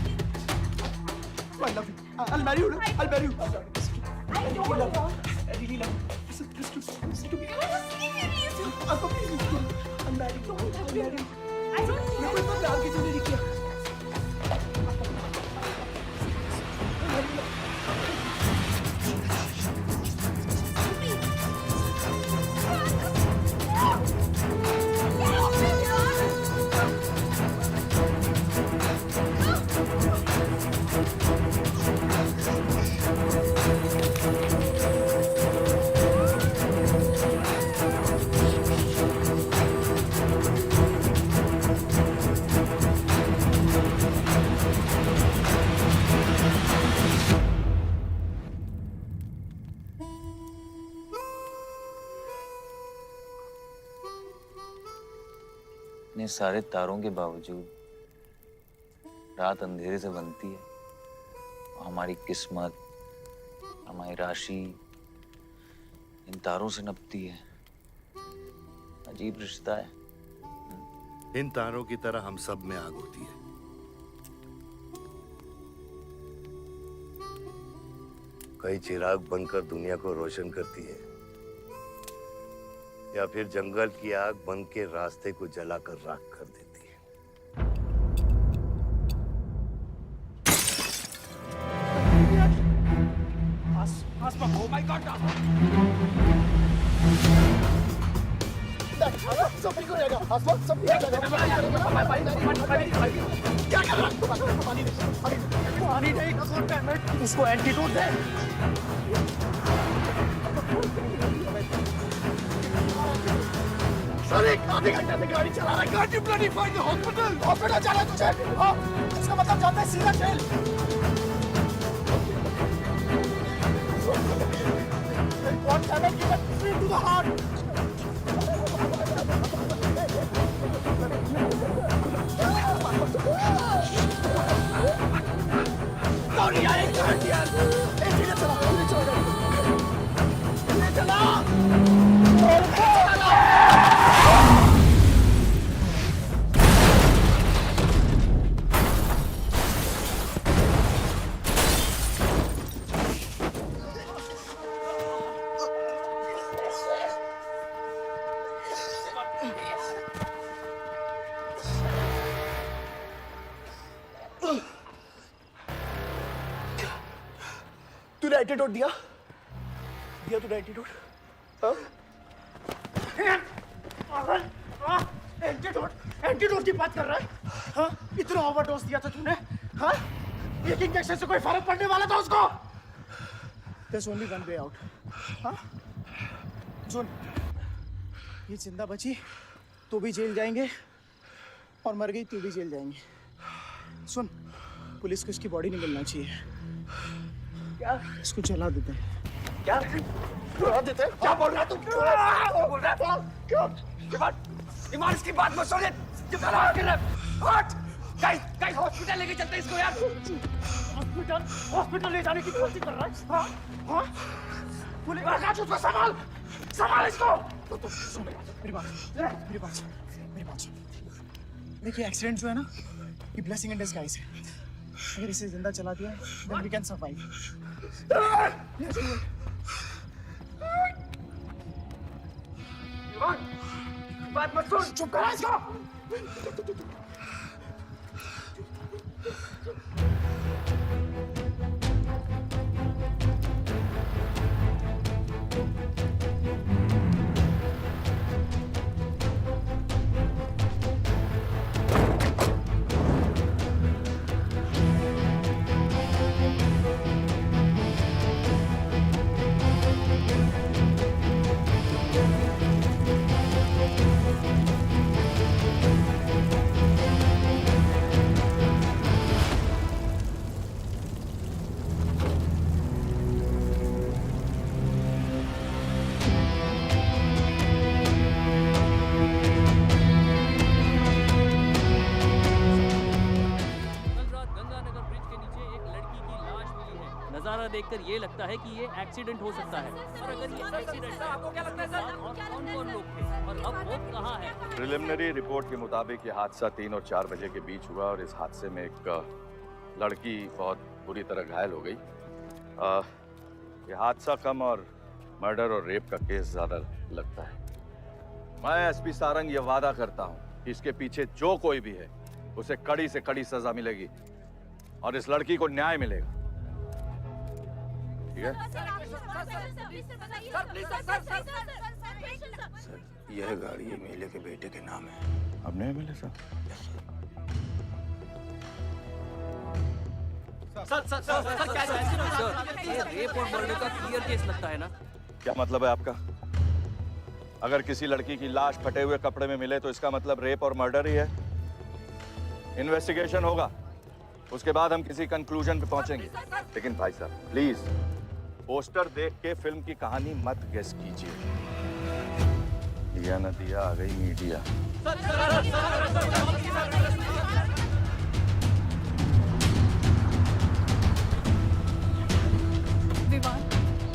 I love you। I'll marry you। I'll marry you। I don't love you। I really love you। Listen to me। Just leave me, please। Uncle, please listen to me। I'll marry you। I'll marry you। I don't love मेरे को इतना प्यार किसी ने नहीं किया। इतने सारे तारों के बावजूद रात अंधेरे से बनती है। हमारी किस्मत, हमारी राशि इन तारों से नपती है। अजीब रिश्ता है। इन तारों की तरह हम सब में आग होती है। कई चिराग बनकर दुनिया को रोशन करती है, या फिर जंगल की आग बन के रास्ते को जलाकर राख कर देती है। Oh my God! सब ठीक हो जाएगा। आसमान सब ठीक हो जाएगा। क्या कर रहा है? पानी नहीं, उसको एंटीडोट दे। सर, एक आधे घंटे से गाड़ी चला रहा है। Can't you bloody find the hospital? Hospital जाना है तुझे? हाँ, इसका मतलब जाता है सीधा jail. What damage given straight to the heart? कौन यार? एक मिनट यार। धीरे चला, धीरे चला, धीरे चला। तूने एंटीडोट दिया? दिया तूने एंटीडोट? एंटीडोट? एंटीडोट की बात कर रहा है? हाँ? इतना ओवरडोज दिया था तूने? हाँ? एक इंजेक्शन से कोई फर्क पड़ने वाला था उसको? There's only one way out. हाँ? सुन, ये जिंदा बची तो भी जेल जाएंगे और मर गई तो भी जेल जाएंगे। सुन, पुलिस को इसकी बॉडी नहीं मिलना चाहिए। क्या? इसको जला देते हैं। क्या? जला देते हैं? क्या बोल रहा है तू? क्या बोल रहा है? क्यों? ईमान, इसकी बात मत सुनिए। ये फरार कर रहा है। हट! गाइस, हॉस्पिटल लेके चलते इसको यार। हॉस्पिटल ले जाने की कोशिश कर रहा है। हाँ हाँ पुलिस आकाश उसको संभाल संभाल इसको। मेरी बात सुन। देखिए एक्सीडेंट जो है ना ये ब्लेसिंग इन डिस्गाइज है। अगर इसे जिंदा चला दिया then we can survive. बात मत सुन, चुप करा इसको। नजारा देखकर ये लगता है कि ये एक्सीडेंट हो सकता है। और अगर ये एक्सीडेंट है, आपको क्या लगता है सर? और कौन-कौन लोग थे और अब वो कहाँ है? प्रिलिमिनरी रिपोर्ट के मुताबिक ये हादसा 3 और 4 बजे के बीच हुआ और इस हादसे में एक लड़की बहुत बुरी तरह घायल हो गई। ये हादसा कम और मर्डर और रेप का केस ज्यादा लगता है। मैं एसपी सारंग ये वादा करता हूँ कि इसके पीछे जो कोई भी है उसे कड़ी से कड़ी सजा मिलेगी और इस लड़की को न्याय मिलेगा। ठीक है? सर यह गाड़ी एमएलए के बेटे के नाम है। आपने एमएलए साहब? सर ये रेप और मर्डर का क्लियर केस लगता है ना? क्या मतलब है आपका? अगर किसी लड़की की लाश फटे हुए कपड़े में मिले तो इसका मतलब रेप और मर्डर ही है। इन्वेस्टिगेशन होगा, उसके बाद हम किसी कंक्लूजन पे पहुंचेंगे। लेकिन भाई साहब प्लीज पोस्टर देख के फिल्म की कहानी मत गेस कीजिए। दिया न दिया आ गई मीडिया।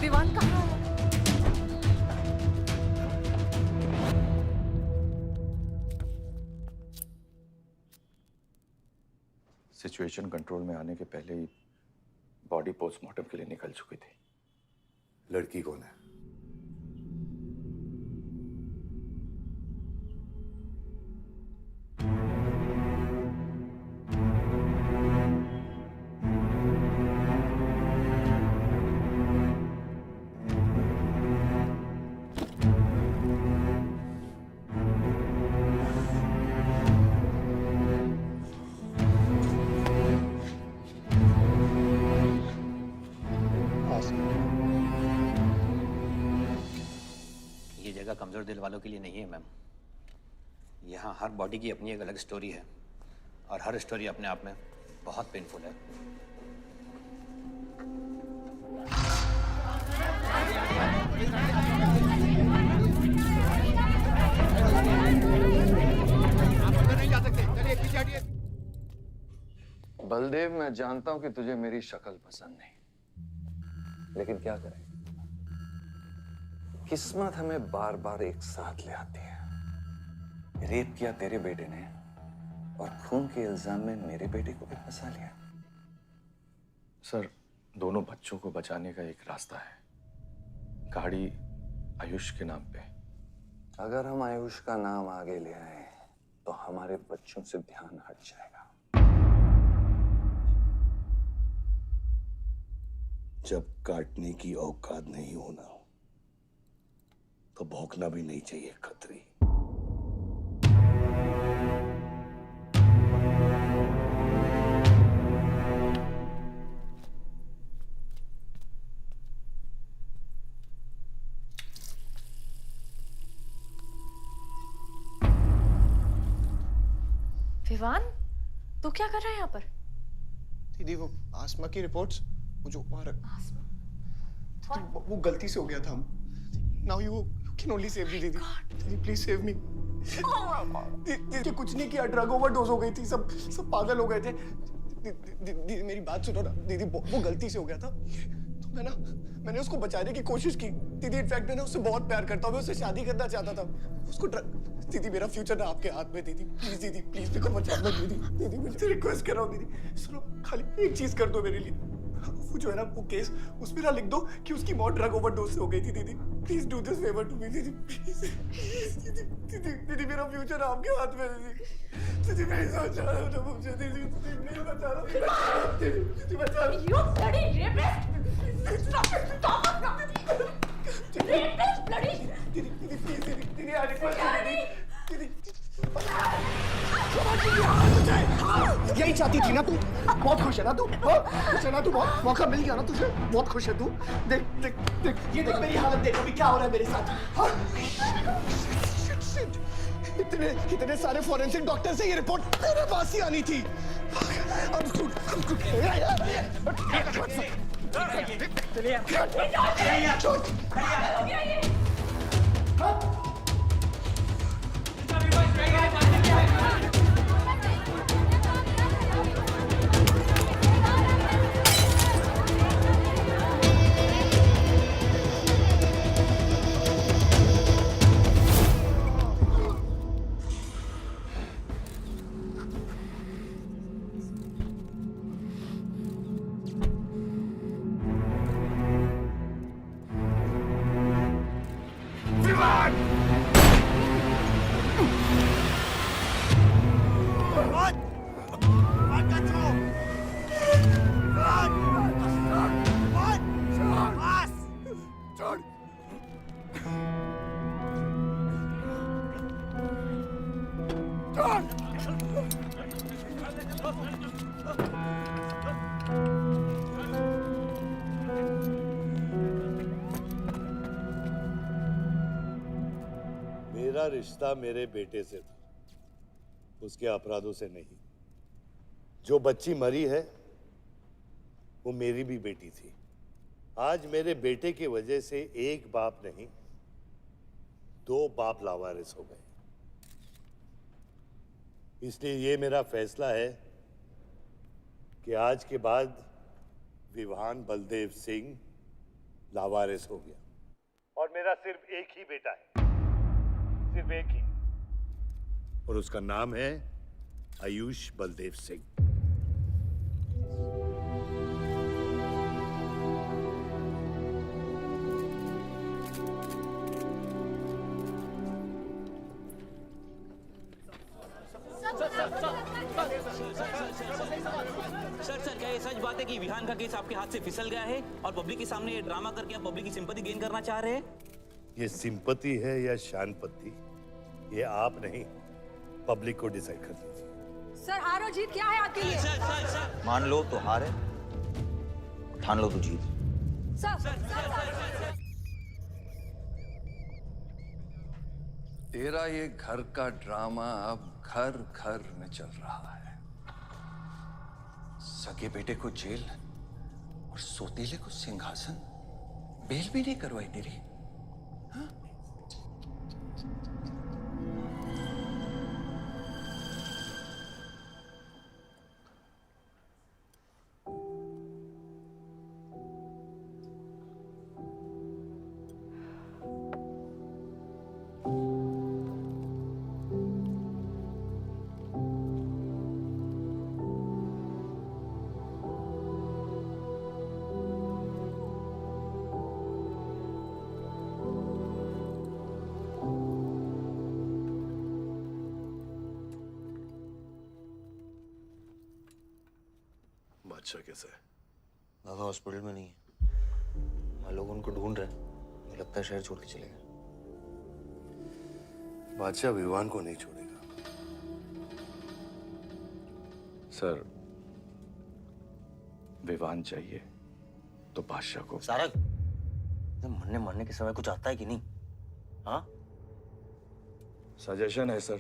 विवान कहाँ है? सिचुएशन कंट्रोल में आने के पहले ही बॉडी पोस्टमार्टम के लिए निकल चुकी थी। लड़की कौन है? कमजोर दिल वालों के लिए नहीं है मैम। यहाँ हर बॉडी की अपनी एक अलग स्टोरी है और हर स्टोरी अपने आप में बहुत पेनफुल है। बलदेव मैं जानता हूं कि तुझे मेरी शक्ल पसंद नहीं, लेकिन क्या करें, किस्मत हमें बार बार एक साथ ले आती है। रेप किया तेरे बेटे ने और खून के इल्जाम में मेरे बेटे को भी फंसा लिया। सर दोनों बच्चों को बचाने का एक रास्ता है, गाड़ी आयुष के नाम पे। अगर हम आयुष का नाम आगे ले आए तो हमारे बच्चों से ध्यान हट जाएगा। जब काटने की औकात नहीं होना तो भौंकना भी नहीं चाहिए खतरी। विवान, तू क्या कर रहा है यहाँ पर? दीदी वो आसमा की रिपोर्ट्स, वो जो वो गलती से हो गया था। Now you can only save me, दीदी। दीदी प्लीज सेव मी। दीदी कुछ नहीं किया, ड्रग ओवरडोज हो गई थी, सब पागल हो गए थे। दीदी मेरी बात सुनो ना दीदी, वो गलती से हो गया था। तो मैंने उसको बचाने की कोशिश की दीदी। इनफैक्ट मैंने उससे बहुत प्यार करता हूँ, मैं उससे शादी करना चाहता था। उसको दीदी मेरा फ्यूचर ना आपके हाथ में दीदी, प्लीज मेरे को बचा लो दीदी मुझे रिक्वेस्ट कर रहा हूँ दीदी। सुनो खाली एक चीज कर दो मेरे लिए, वो जो है ना वो केस उसमें ना लिख दो कि उसकी मौत ड्रग ओवरडोज से हो गई थी दीदी। Please do this favour to me दीदी, प्लीज दीदी मेरा फ्यूचर आपके हाथ में दीदी प्लीज बचा लो मुझे दीदी, प्लीज बचा लो दीदी बचा लो। You bloody rapist! Stop it! Stop it! Rapist, bloody! दीदी प्लीज दीदी आई रिक्वेस्ट दीदी। यही चाहती थी ना तू? बहुत खुश है ना तू? खुश है ना तू? बहुत मौका मिल गया ना तुझे? बहुत खुश है तू? देख देख देख ये देख मेरी हालत, देख अभी क्या हो रहा है मेरे साथ। इतने सारे फॉरेंसिक डॉक्टर से ये रिपोर्ट तेरे पास ही आनी थी। मेरा रिश्ता मेरे बेटे से था, उसके अपराधों से नहीं। जो बच्ची मरी है वो मेरी भी बेटी थी। आज मेरे बेटे की वजह से एक बाप नहीं 2 बाप लावारिस हो गए। इसलिए ये मेरा फैसला है कि आज के बाद विवान बलदेव सिंह लावारिस हो गया और मेरा सिर्फ एक ही बेटा है, सिर्फ एक ही, और उसका नाम है आयुष बलदेव सिंह। सर क्या ये सच बात है कि विहान का केस आपके हाथ से फिसल गया है और पब्लिक के सामने ये ड्रामा करके आप पब्लिक की सिंपैथी गेन करना चाह रहे हैं? ये सिंपैथी है या शानपत्ती, ये आप नहीं पब्लिक को डिसाइड कर दीजिए। सर हार और जीत क्या है आपके लिए? मान लो तो हार है, ठान लो तो जीत। तेरा ये घर का ड्रामा अब घर घर में चल रहा है। सगे बेटे को जेल और सोतीले को सिंहासन, बेल भी नहीं करवाई तेरी। बादशाह कैसा है? बाबा हॉस्पिटल में नहीं है, वहाँ लोग उनको ढूंढ रहे हैं। मुझे लगता है शहर छोड़ के चले गए। बादशाह विवान को नहीं छोड़ेगा। सर, विवान चाहिए तो बादशाह को। सारंग, मरने मरने के समय कुछ आता है कि नहीं? हाँ? सजेशन है सर,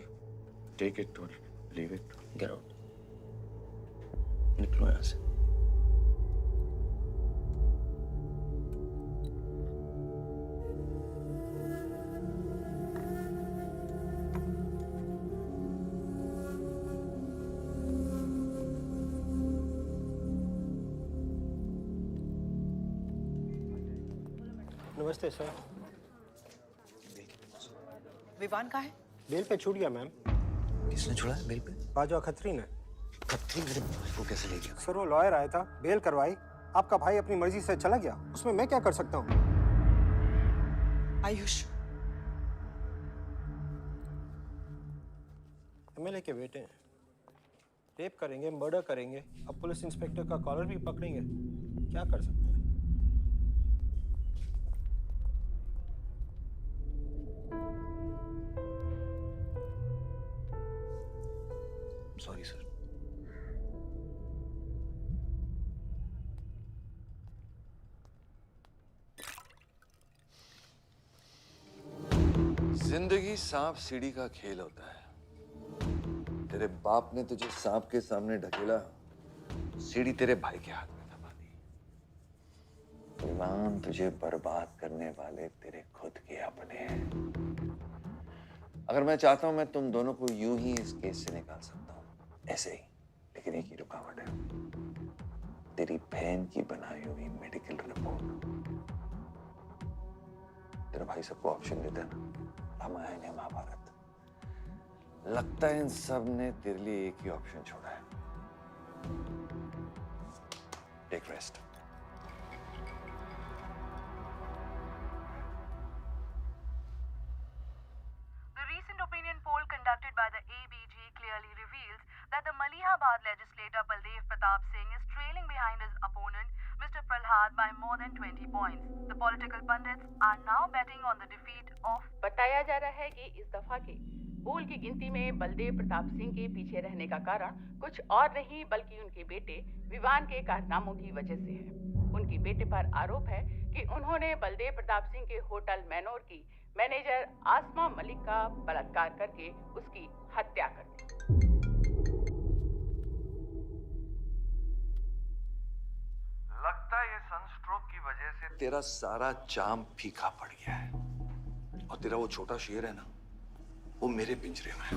टेक इट और लीव इट। गेट आउट, निकलो यहाँ से। नमस्ते सर। विवान कहाँ है? बेल पे छूट गया मैम। किसने छुड़ा है बेल पे? बाजवा खत्री ने। खत्री मेरे भाई को कैसे ले गया? सर वो लॉयर आया था, बेल करवाई, आपका भाई अपनी मर्जी से चला गया, उसमें मैं क्या कर सकता हूँ? आयुष, एमएलए के बेटे हैं, रेप करेंगे, मर्डर करेंगे, अब पुलिस इंस्पेक्टर का कॉलर भी पकड़ेंगे, क्या कर सकते हैं? Sorry sir. जिंदगी सांप सीढ़ी का खेल होता है। तेरे बाप ने तुझे सांप के सामने ढकेला, सीढ़ी तेरे भाई के हाथ में दबा दी। विवान, तुझे बर्बाद करने वाले तेरे खुद के अपने हैं। अगर मैं चाहता हूं मैं तुम दोनों को यूं ही इस केस से निकाल सकता हूं, ऐसे ही। लेकिन एक ही रुकावट है, तेरी बहन की बनाई हुई मेडिकल रिपोर्ट। तेरा भाई सबको ऑप्शन देता है ना, रामायण या महाभारत। लगता है इन सब ने तेरे लिए एक ही ऑप्शन छोड़ा है, take rest. The recent opinion poll conducted by the ABG clearly reveals that the Malihabad legislator Baldev Pratap Singh is trailing behind his opponent, Mr. Prahlad, by more than 20 points. The political pundits are now betting on the defeat of. बताया जा रहा है कि इस दफा के पोल की गिनती में बलदेव प्रताप सिंह के पीछे रहने का कारण कुछ और नहीं बल्कि उनके बेटे विवान के कारनामों की वजह से है। उनके बेटे पर आरोप है कि उन्होंने बलदेव प्रताप सिंह के होटल मैनोर की मैनेजर आसमा मलिक का बलात्कार करके उसकी हत्या कर दी। लगता है ये सनस्ट्रोक की वजह से तेरा सारा जाम फीका पड़ गया है, और तेरा वो छोटा शेर है ना, वो मेरे पिंजरे में है।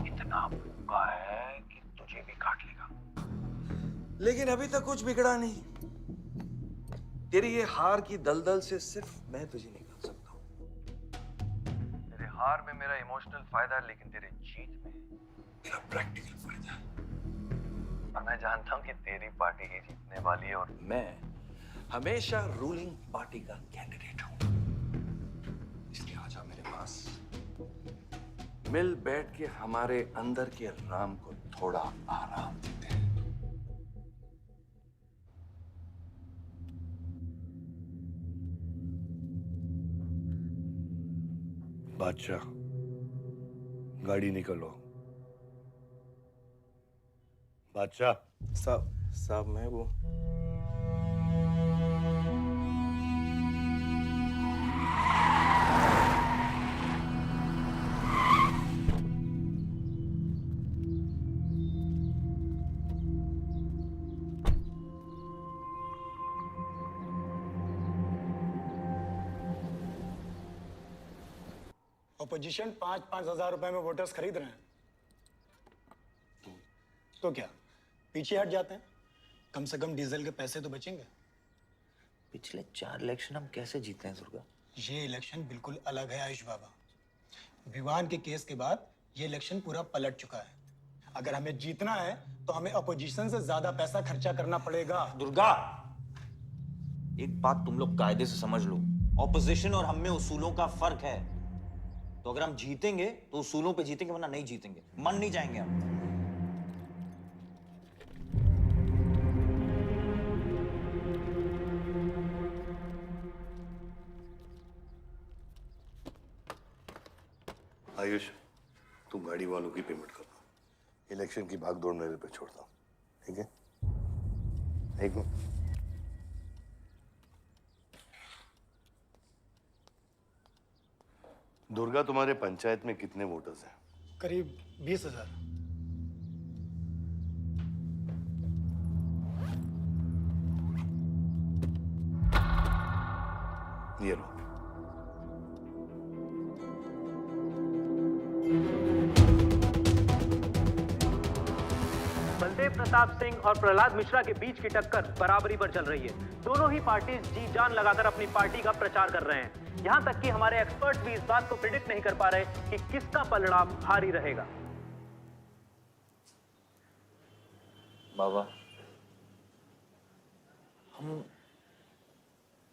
इतना भूखा है कि तुझे भी काट लेगा। लेकिन अभी तक कुछ बिगड़ा नहीं। तेरी ये हार की दलदल से सिर्फ मैं तुझे निकाल सकता हूँ। तेरे हार में मेरा इमोशनल फायदा है, लेकिन तेरे जीत में मेरा प्रैक्टिकल फायदा है। और मैं जानता हूँ कि तेरी पार्टी ही जीतने वाली है, और मैं हमेशा रूलिंग पार्टी का कैंडिडेट हूँ। इसलिए आजा मेरे पास, मिल बैठ के हमारे अंदर के राम को थोड़ा आराम देते हैं। बादशाह, गाड़ी निकलो। बादशाह साहब मैं वो अपोजिशन 5-5 हजार रुपए में वोटर्स खरीद रहे हैं, तो क्या पीछे हट जाते हैं? कम से कम डीजल के पैसे तो बचेंगे। पिछले 4 इलेक्शन हम कैसे जीते हैं दुर्गा? ये इलेक्शन बिल्कुल अलग है आयुष बाबा। विवान के केस के बाद ये इलेक्शन पूरा पलट चुका है। अगर हमें जीतना है तो हमें अपोजिशन से ज्यादा पैसा खर्चा करना पड़ेगा। दुर्गा, एक बात तुम लोग कायदे से समझ लो, ऑपोजिशन और हम में उसूलों का फर्क है। तो अगर हम जीतेंगे तो उसूलों पे जीतेंगे, वरना नहीं जीतेंगे, मन नहीं जाएंगे हम। आयुष, तुम गाड़ी वालों की पेमेंट कर दो। इलेक्शन की भागदौड़ मेरे पे छोड़ दो, ठीक है? एक मिनट। दुर्गा, तुम्हारे पंचायत में कितने वोटर्स हैं? करीब 20,000। ये लो। बलदेव प्रताप सिंह और प्रहलाद मिश्रा के बीच की टक्कर बराबरी पर चल रही है। दोनों ही पार्टीज जी जान लगाकर अपनी पार्टी का प्रचार कर रहे हैं। यहां तक कि हमारे एक्सपर्ट भी इस बात को प्रिडिक्ट नहीं कर पा रहे कि किसका पलड़ा भारी रहेगा। बाबा, हम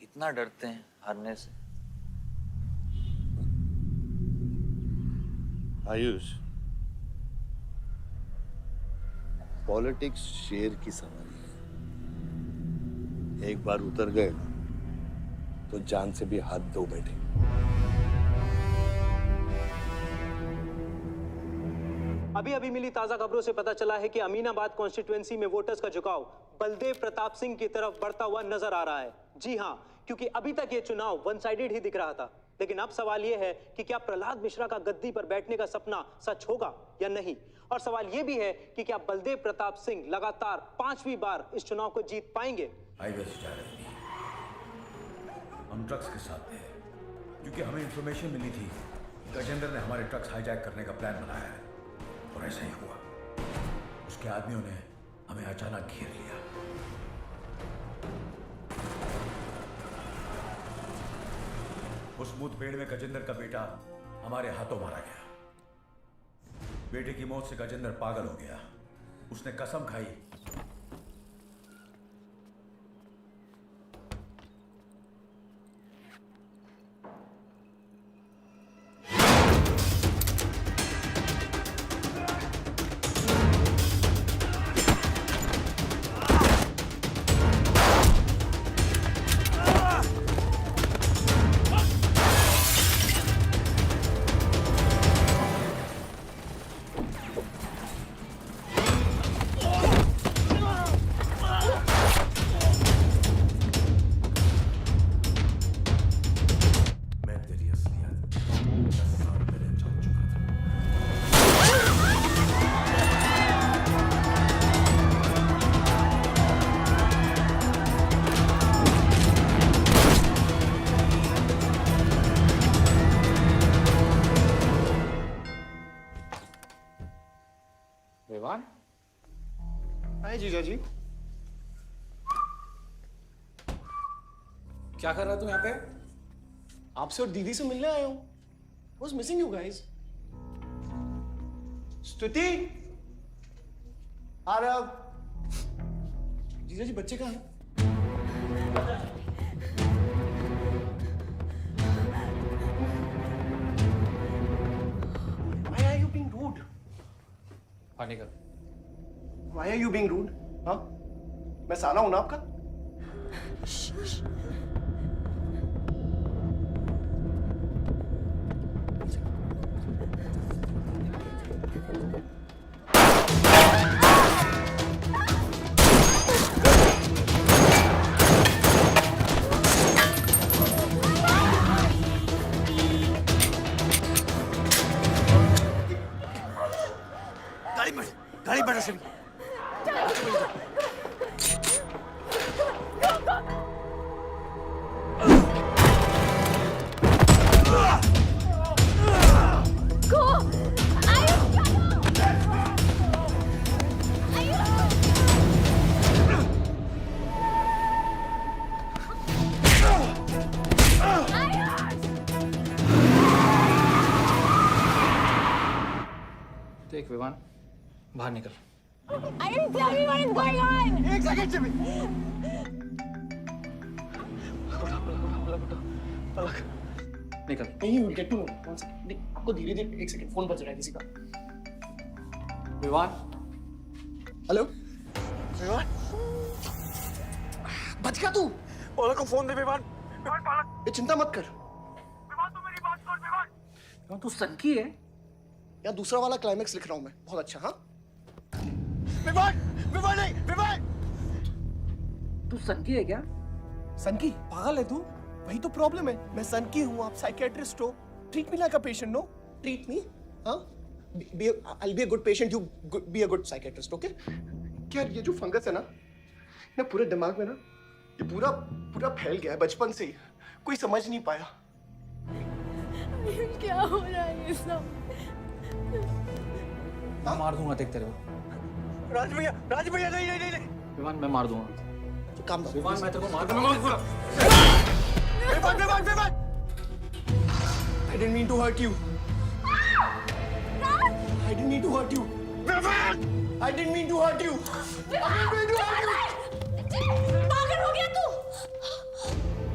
इतना डरते हैं हारने से। आयुष, पॉलिटिक्स शेर की सवारी है। एक बार उतर गए ना तो जान से भी हाथ धो बैठे। अभी अभी मिली ताजा खबरों से पता चला है कि अमीनाबाद कॉन्स्टिट्यूएंसी में वोटर्स का झुकाव बलदेव प्रताप सिंह की तरफ बढ़ता हुआ नजर आ रहा है। जी हां, क्योंकि अभी तक ये चुनाव वन साइडेड ही दिख रहा था, लेकिन अब सवाल ये है कि क्या प्रहलाद मिश्रा का गद्दी पर बैठने का सपना सच होगा या नहीं। और सवाल ये भी है कि क्या बलदेव प्रताप सिंह लगातार 5वीं बार इस चुनाव को जीत पाएंगे। हम ट्रक्स के साथ थे क्योंकि हमें इंफॉर्मेशन मिली थी गजेंद्र ने हमारे ट्रक्स हाईजैक करने का प्लान बनाया है, और ऐसा ही हुआ। उसके आदमियों ने हमें अचानक घेर लिया। उस मुठभेड़ में गजेंद्र का बेटा हमारे हाथों मारा गया। बेटे की मौत से गजेंद्र पागल हो गया। उसने कसम खाई विवान। हाय जीजा जी। क्या कर रहा तू यहाँ पे? आपसे और दीदी से मिलने आया हूँ। Was missing you guys. स्तुति, आरव, जीजा जी बच्चे कहाँ हैं? Why are you being rude? पानी कर। Why are you being rude? हाँ? मैं साला हूं ना आपका? गाड़ी बढ़ा से देख विवान, बाहर निकल। Ayush, tell me what is going on. एक सेकंड से भी। निकल। नहीं, you get to know. One second. नहीं, आपको धीरे-धीरे एक सेकंड फोन बज रहा है किसी का। विवान। हेलो। विवान। बच गया तू। पलक को फोन दे विवान। विवान पलक। ये चिंता मत कर। विवान तू मेरी बात सुन विवान। विवान तू सनकी है? या दूसरा वाला क्लाइमेक्स लिख रहा हूँ मैं। बहुत अच्छा हाँ? विवान, विवान नहीं, विवान। तू सनकी है क्या? सनकी? पागल है तू? वही तो प्रॉब्लम है। मैं सनकी हूँ, आप साइकियाट्रिस्ट हो। Treat me like a patient, no? Treat me, हाँ? I'll be a good patient, you be a good psychiatrist, okay? क्या ये जो फंगस है ना पूरे दिमाग में ना, ये पूरा फैल गया है बचपन से ही। कोई समझ नहीं पाया। क्या हो रहा है ये सब? मैं मार दूंगा देख तेरे को। राज भैया नहीं नहीं नहीं नहीं विवान मैं मार दूंगा। काम दो विवान मैं तेरे को मार दूंगा। Vivaan I didn't mean to hurt you. I didn't mean to hurt you. I didn't mean to hurt you. पागल हो गया तू?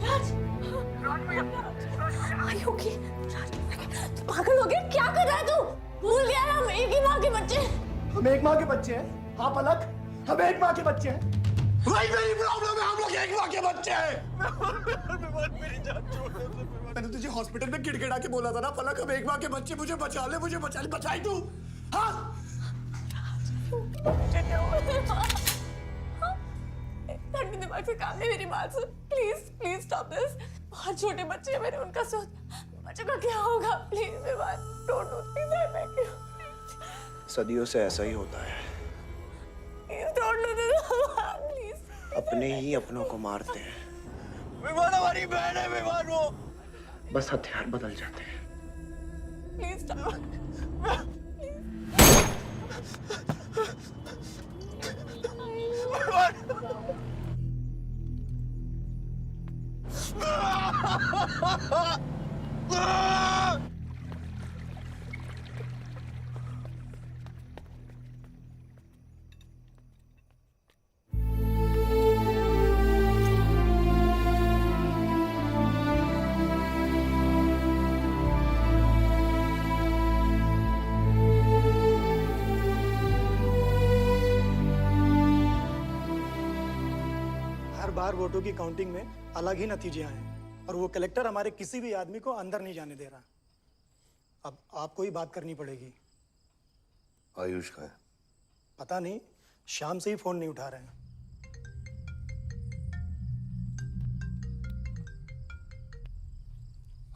राज Are you okay? तू पागल हो गया? क्या कर रहा है तू? भूल गया हम एक ही माँ के बच्चे। हम एक माँ के बच्चे हैं। आप अलग, हम एक माँ के बच्चे हैं। वही मेरी प्रॉब्लम है, हम लोग एक माँ के बच्चे हैं। मेरी जान छोड़ दे। मैंने तुझे हॉस्पिटल में गिड़गिड़ा के बोला था ना पलक, हम एक माँ के बच्चे, मुझे बचा ले, बचाई तू। हाँ? ठंडे दिमाग से काम नहीं, मेरी बात सुन। Please stop this. बहुत छोटे बच्चे हैं मेरे, उनका सोच बच्चों का क्या होगा। Please Vivaan, don't do this. I beg you. सदियों से ऐसा ही होता है, please don't do this. Please. अपने ही अपनों को मारते हैं। विवान हमारी बहन है, विवान वो। बस हथियार बदल जाते हैं। Please stop. हर बार वोटों की काउंटिंग में अलग ही नतीजे आए और वो कलेक्टर हमारे किसी भी आदमी को अंदर नहीं जाने दे रहा। अब आपको ही बात करनी पड़ेगी। आयुष का है? पता नहीं, शाम से ही फोन नहीं उठा रहे हैं।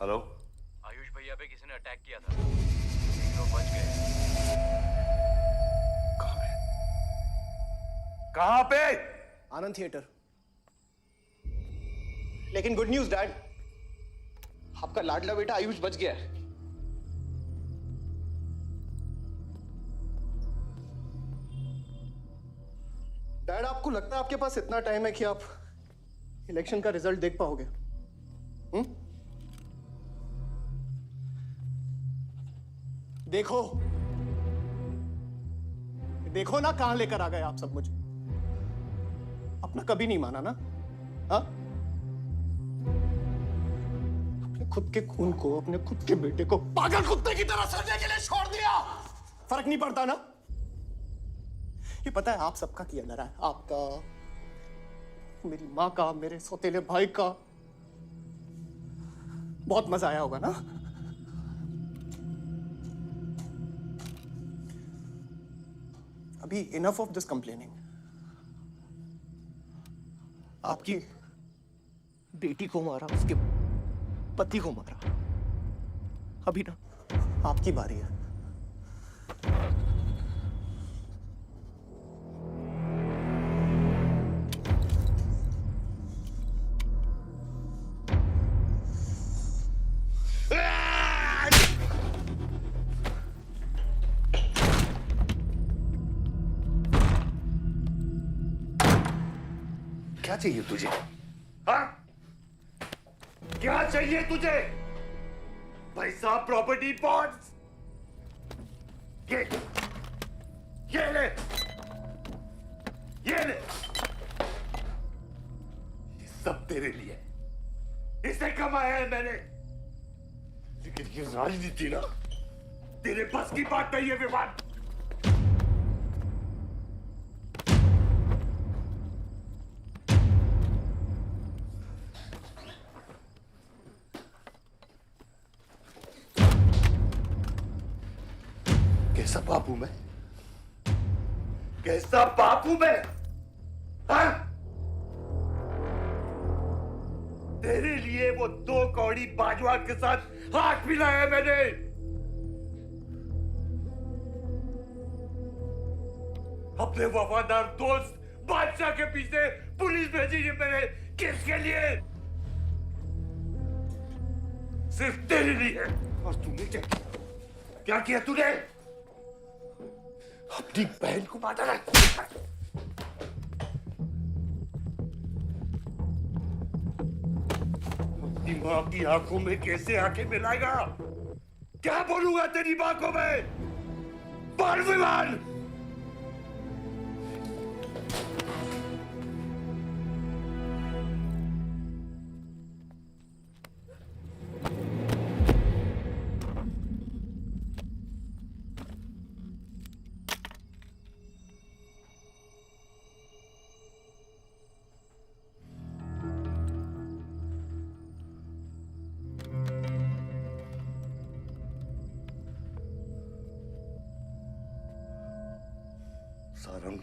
हेलो, आयुष भैया पे किसी ने अटैक किया था, लोग बच गए। कहाँ पे? आनंद थिएटर। लेकिन गुड न्यूज डैड, आपका लाडला बेटा आयुष बच गया है। डैड, आपको लगता है आपके पास इतना टाइम है कि आप इलेक्शन का रिजल्ट देख पाओगे? देखो ना कहां लेकर आ गए आप सब मुझे। अपना कभी नहीं माना ना? हाँ? अपने खुद के खून को, अपने खुद के बेटे को पागल कुत्ते की तरह सड़ने के लिए छोड़ दिया। फर्क नहीं पड़ता ना? ये पता है आप सबका किया जा रहा है, आपका, मेरी माँ का, मेरे सौतेले भाई का। बहुत मजा आया होगा ना? अभी इनफ ऑफ दिस कंप्लेनिंग। आपकी बेटी को मारा, उसके पति को मारा, अभी ना आपकी बारी है। क्या चाहिए तुझे? हाँ? क्या चाहिए तुझे? पैसा, प्रॉपर्टी, बॉन्ड्स? ये ले, ये ले। ये सब तेरे लिए, इसे कमाया है मैंने। लेकिन ये राजनीति ना तेरे बस की बात नहीं है विवान। कैसा बाप हूं मैं? कैसा बाप हूं मैं? हाँ? तेरे लिए वो 2 कौड़ी बाजवान के साथ हाथ मिलाया मैंने। अपने वफादार दोस्त बादशाह के पीछे पुलिस भेजी है मैंने। किसके लिए? सिर्फ तेरे लिए। और तूने क्या किया? क्या किया तूने? अपनी बहन को मारा है। अपनी माँ की आंखों में कैसे आंखें मिलाएगा? क्या बोलूंगा तेरी माँ को मैं? बोल विमान! सारंग,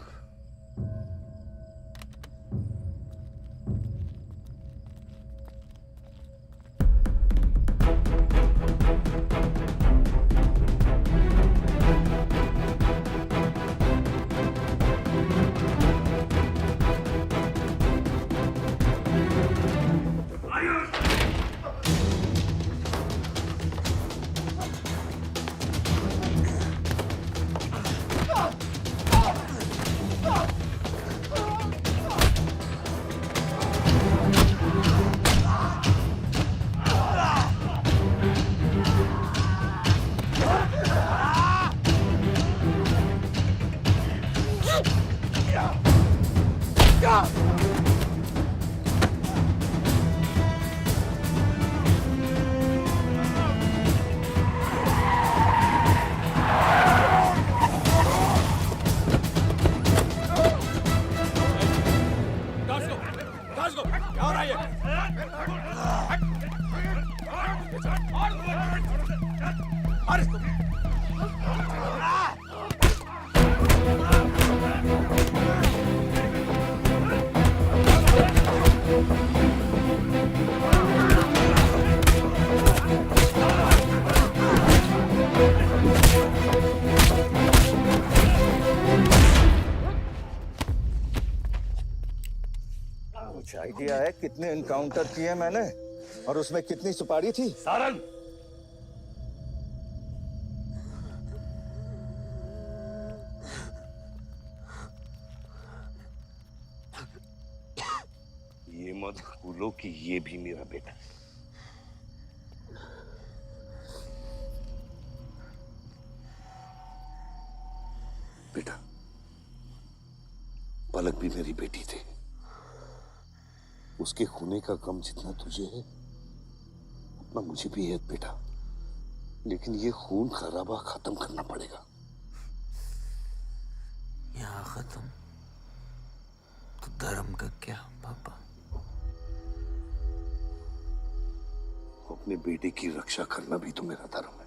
कुछ आइडिया है कितने इनकाउंटर किए मैंने और उसमें कितनी सुपारी थी? सारंग, ये मत भूलो कि ये भी मेरा बेटा है। बेटा, पलक भी मेरी बेटी थी। उसके खोने का गम जितना तुझे है उतना मुझे भी है बेटा, लेकिन ये खून खराबा खत्म करना पड़ेगा। यहाँ खत्म तो धर्म का क्या पापा? अपने बेटे की रक्षा करना भी तो मेरा धर्म है।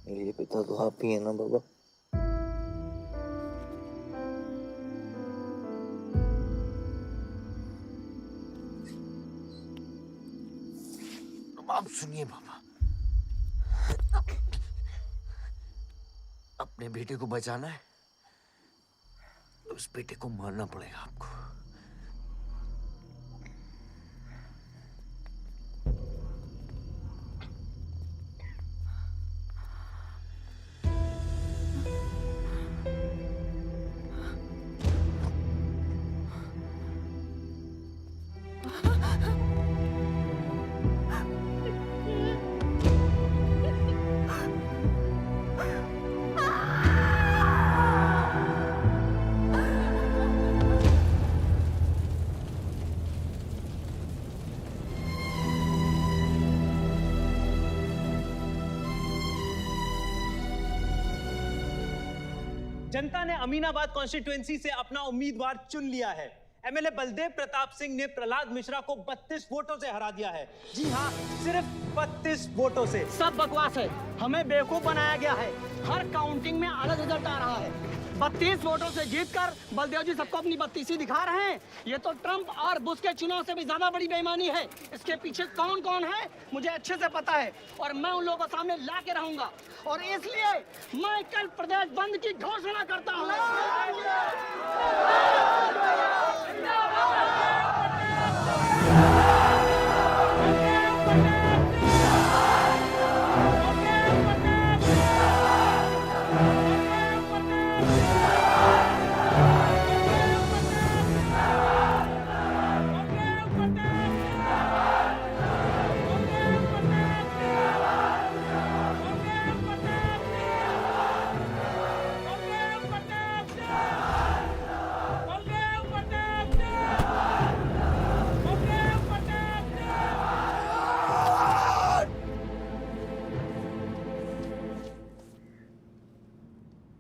मेरे पिता तो आप ही है ना बाबा? आप सुनिए बाबा, अपने बेटे को बचाना है तो उस बेटे को मारना पड़ेगा आपको। जनता ने अमीनाबाद कॉन्स्टिट्यूएंसी से अपना उम्मीदवार चुन लिया है। एमएलए बलदेव प्रताप सिंह ने प्रहलाद मिश्रा को 32 वोटों से हरा दिया है। जी हाँ, सिर्फ 32 वोटों से। सब बकवास है, हमें बेवकूफ बनाया गया है। हर काउंटिंग में अलग रिजल्ट आ रहा है। 32 वोटों से जीतकर बलदेव जी सबको अपनी बत्तीसी दिखा रहे हैं। ये तो ट्रंप और बुश के चुनाव से भी ज्यादा बड़ी बेईमानी है। इसके पीछे कौन कौन है मुझे अच्छे से पता है और मैं उन लोगों को सामने ला के रहूंगा और इसलिए मैं कल प्रदेश बंद की घोषणा करता हूँ।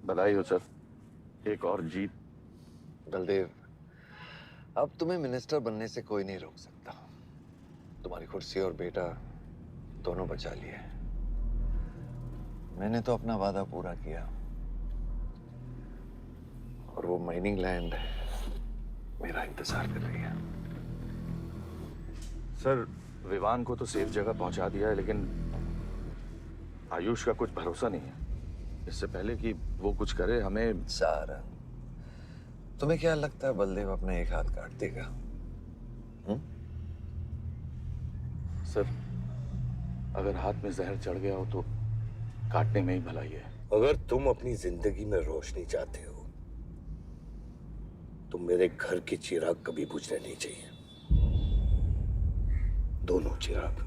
बधाई हो सर, एक और जीत। बलदेव, अब तुम्हें मिनिस्टर बनने से कोई नहीं रोक सकता। तुम्हारी कुर्सी और बेटा दोनों बचा लिए। मैंने तो अपना वादा पूरा किया और वो माइनिंग लैंड मेरा इंतजार कर रही है। सर, विवान को तो सेफ जगह पहुंचा दिया है, लेकिन आयुष का कुछ भरोसा नहीं है। इससे पहले कि वो कुछ करे हमें। सारा, तुम्हें क्या लगता है बलदेव अपने एक हाथ काट देगा? सर, अगर हाथ में जहर चढ़ गया हो तो काटने में ही भलाई है। अगर तुम अपनी जिंदगी में रोशनी चाहते हो तो मेरे घर के चिराग कभी बुझने नहीं चाहिए। दोनों चिराग।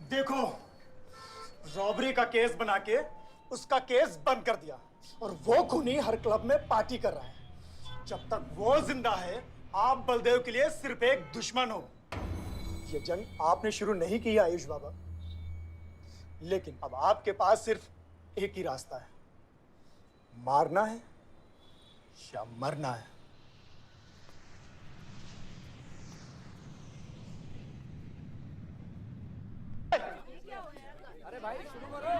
देखो, रॉबरी का केस बना के उसका केस बंद कर दिया और वो खूनी हर क्लब में पार्टी कर रहा है। जब तक वो जिंदा है, आप बलदेव के लिए सिर्फ एक दुश्मन हो। ये जंग आपने शुरू नहीं की आयुष बाबा, लेकिन अब आपके पास सिर्फ एक ही रास्ता है, मारना है या मरना है। अरे भाई शुरू करो।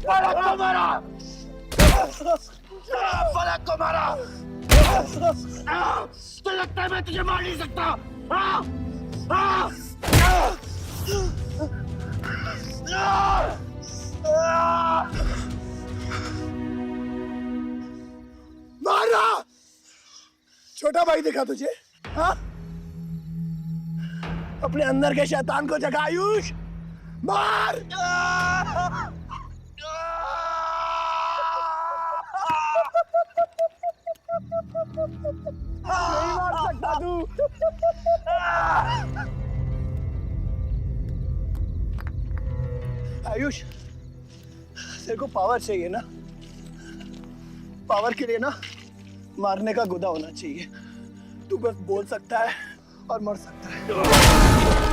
पलक को मारा, पलक को मारा। तो लगता है मैं तुझे मार नहीं सकता। मारा, छोटा भाई दिखा तुझे? हाँ? अपने अंदर के शैतान को जगा आयुष, मार! नहीं मार सकता तू। आयुष, तेरे को पावर चाहिए ना? पावर के लिए ना मारने का गुदा होना चाहिए। तू बस बोल सकता है और मर सकता है।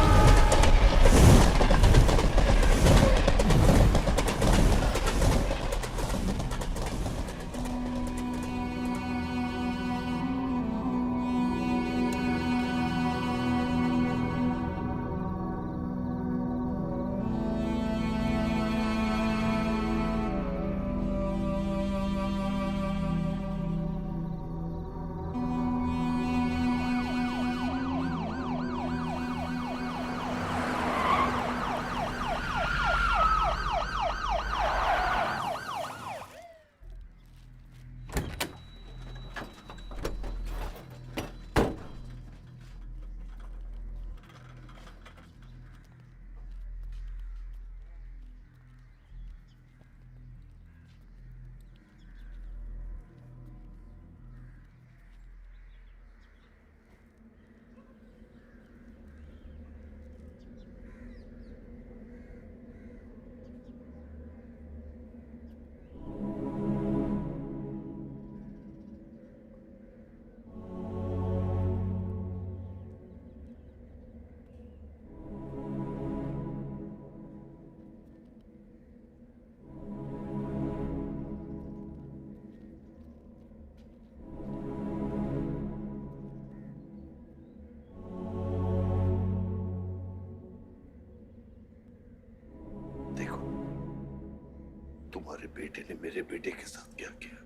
तुम्हारे बेटे ने मेरे बेटे के साथ क्या किया?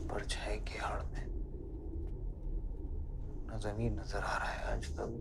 परछाई की आड़ में न जमीन नजर आ रहा है आज तक।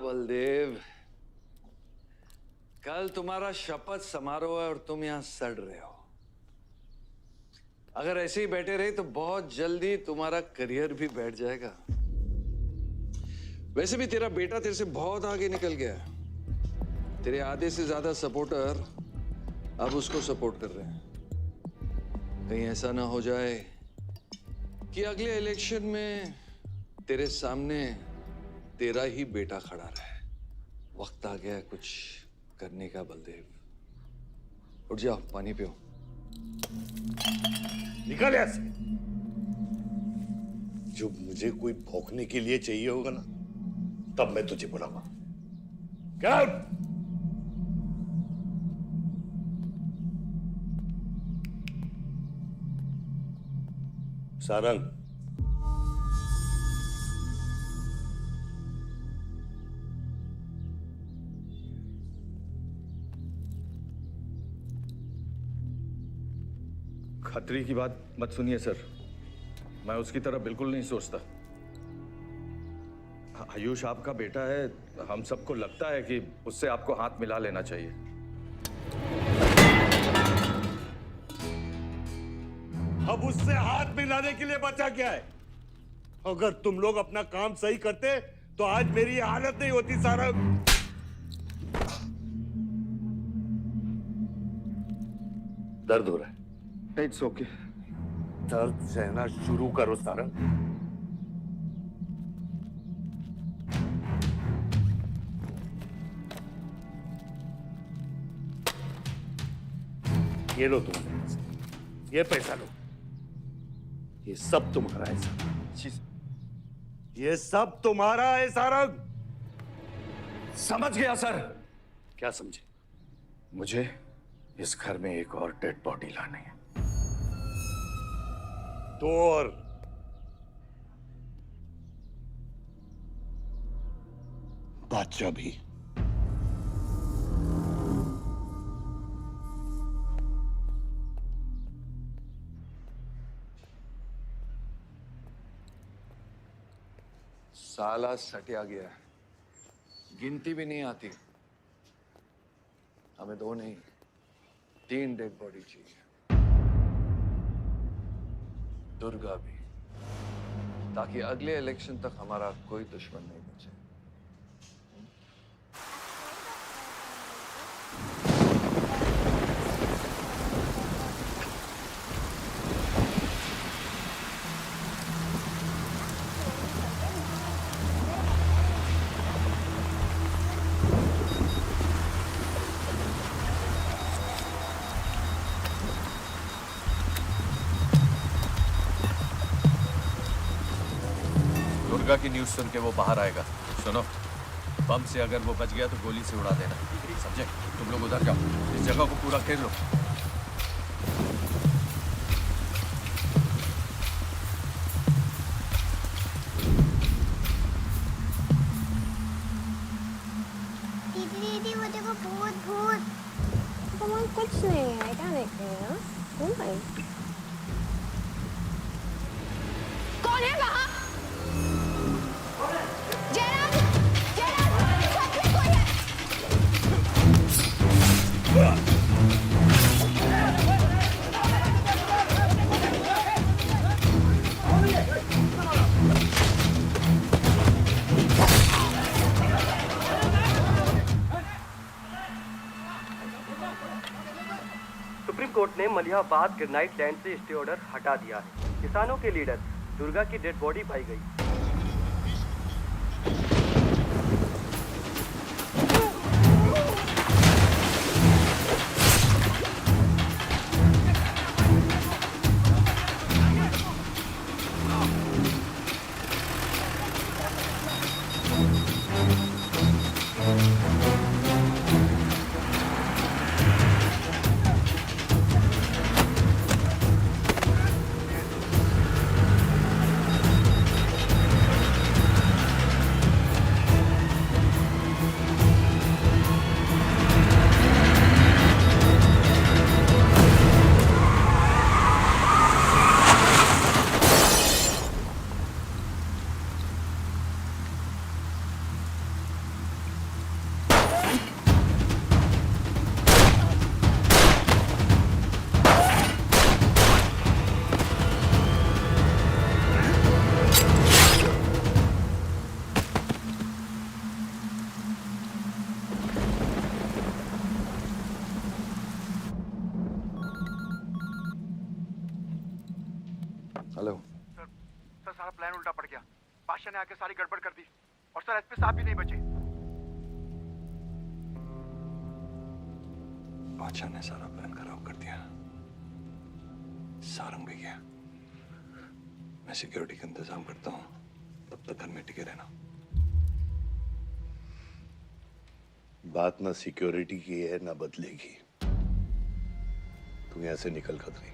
बलदेव, कल तुम्हारा शपथ समारोह है और तुम यहां सड़ रहे हो। अगर ऐसे ही बैठे रहे तो बहुत जल्दी तुम्हारा करियर भी बैठ जाएगा। वैसे भी तेरा बेटा तेरे से बहुत आगे निकल गया है। तेरे आधे से ज्यादा सपोर्टर अब उसको सपोर्ट कर रहे हैं। कहीं ऐसा ना हो जाए कि अगले इलेक्शन में तेरे सामने तेरा ही बेटा खड़ा रहे। वक्त आ गया है कुछ करने का बलदेव। उठ जाओ, पानी पियो। निकल यहाँ से। जब मुझे कोई भौंकने के लिए चाहिए होगा ना, तब मैं तुझे बुलाऊंगा। Get out! सारंग, खतरी की बात मत सुनिए सर, मैं उसकी तरह बिल्कुल नहीं सोचता। आयुष आपका बेटा है, हम सबको लगता है कि उससे आपको हाथ मिला लेना चाहिए। अब उससे हाथ मिलाने के लिए बचा क्या है? अगर तुम लोग अपना काम सही करते तो आज मेरी हालत नहीं होती। सारा दर्द हो रहा है। It's okay. दर्द सहना शुरू करो सारंग। ये लो तुम्हारे पैसे, ये पैसा लो। ये सब तुम्हारा है सारंग। ये सब तुम्हारा है सारंग। समझ गया सर। क्या समझे? मुझे इस घर में एक और डेड बॉडी लानी है। तो और बादशाह भी। साला सटिया गया है, गिनती भी नहीं आती। हमें 2 नहीं 3 डेड बॉडी चाहिए। दुर्गा भी, ताकि अगले इलेक्शन तक हमारा कोई दुश्मन नहीं बचे। दुर्गा की न्यूज़ सुन के वो बाहर आएगा। सुनो, बम से अगर वो बच गया तो गोली से उड़ा देना, समझे? तुम लोग उधर जाओ, इस जगह को पूरा घेर लो। दीदी वो देखो, भूत भूत। तुम्हारा कुछ नहीं है, क्या देख रही है? कौन है वहाँ? सुप्रीम कोर्ट ने मलिहाबाद ग्रेनाइट लैंड से स्टे ऑर्डर हटा दिया है। किसानों के लीडर दुर्गा की डेड बॉडी पाई गई। बादशाह ने आके सारी गड़बड़ कर दी और सर एसपी साहब भी नहीं बचे। बादशाह ने सारा प्लान खराब कर दिया। सारंग भी गया। मैं सिक्योरिटी का इंतजाम करता हूँ, तब तक घर में टिके रहना। बात ना सिक्योरिटी की है ना बदलेगी। तू यहां से निकल खतरी।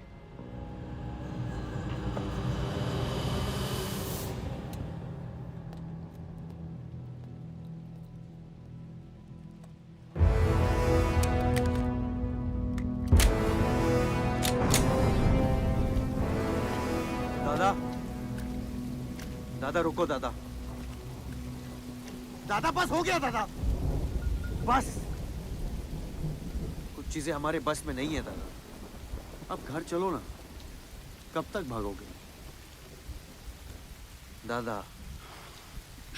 दादा, दादा रुको दादा। दादा बस हो गया दादा, बस। कुछ चीजें हमारे बस में नहीं है दादा। अब घर चलो ना, कब तक भागोगे दादा?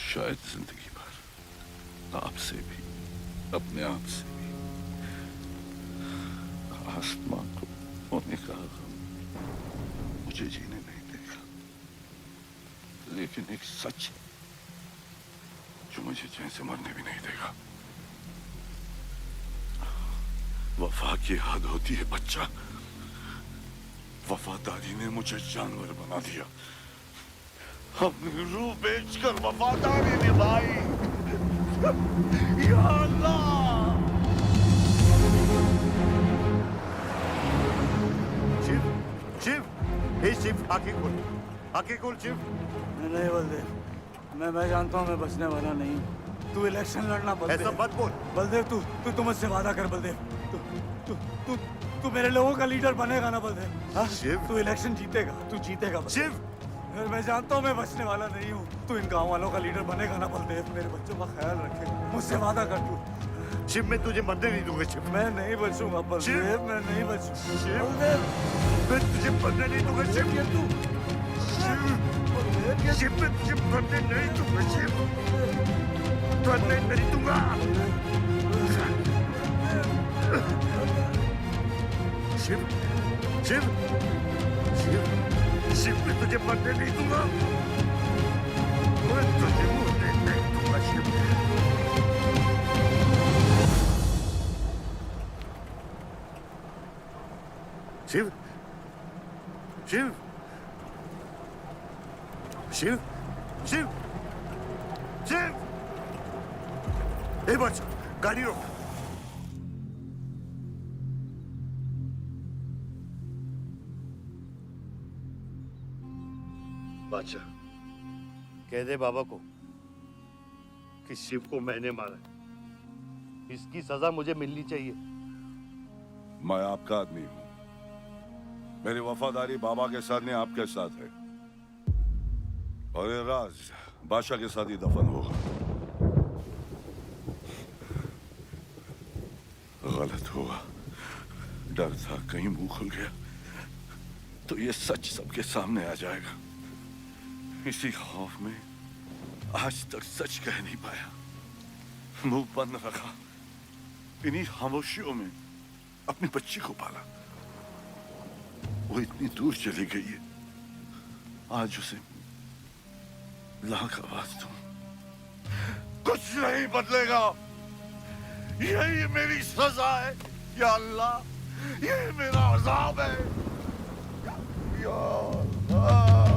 शायद जिंदगी भर आपसे भी, अपने आप से भी। आसमां को होने का गम मुझे जीने नहीं देगा, लेकिन एक सच जो मुझे चैन से मरने भी नहीं देगा। वफा की हद होती है बच्चा। वफादारी ने मुझे जानवर बना दिया। अपनी रूह बेचकर वफादारी निभाई। या अल्लाह! शिव, शिव, हे शिव, आंखें खोल, आंखें खोल शिव। नहीं बलदेव, मैं जानता हूँ मैं बचने वाला नहीं हूँ। तू इलेक्शन लड़ना बलदेव। ऐसा मत बोल। बलदेव तू मुझसे वादा कर बलदेव। तू मेरे लोगों का लीडर बनेगा ना बलदेव? शिव, तू इलेक्शन जीतेगा, तू जीतेगा शिव। मैं जानता हूँ मैं बचने वाला नहीं हूँ। तू इन गाँव वालों का लीडर बनेगा ना बलदेव? मेरे बच्चों का ख्याल रखेगा, मुझसे वादा कर तू। शिव, मैं तुझे मरने नहीं दूंगा शिव। मैं नहीं बचूंगा बलदेव, मैं नहीं बचूंगा शिव, बलदेव। मैं तुझे मरने नहीं दूंगा शिव। शिव, मैं तुझे मरने नहीं दूंगा शिव। मरने नहीं दूंगा। शिव, शिव, शिव, शिव, मैं तुझे मरने नहीं दूंगा। मैं तुझे मरने नहीं दूंगा शिव। शिव, शिव, शिव, शिव, शिव। ए बच्चा, गाड़ी रोक। बादशाह, कह दे बाबा को कि शिव को मैंने मारा है। इसकी सजा मुझे मिलनी चाहिए। मैं आपका आदमी हूं। मेरी वफादारी बाबा के साथ नहीं, आपके साथ है। और ये राज बादशाह के साथ ही दफन होगा। गलत हुआ, डर था कहीं मुंह खुल गया तो ये सच सबके सामने आ जाएगा। इसी खौफ में आज तक सच कह नहीं पाया, मुंह बंद रखा। इन्हीं खामोशियों में अपनी बच्ची को पाला। वो इतनी दूर चली गई है, आज उसे लाख आवाज दूं, कुछ नहीं बदलेगा। यही मेरी सजा है या अल्लाह, यही मेरा अजाब है या अल्लाह।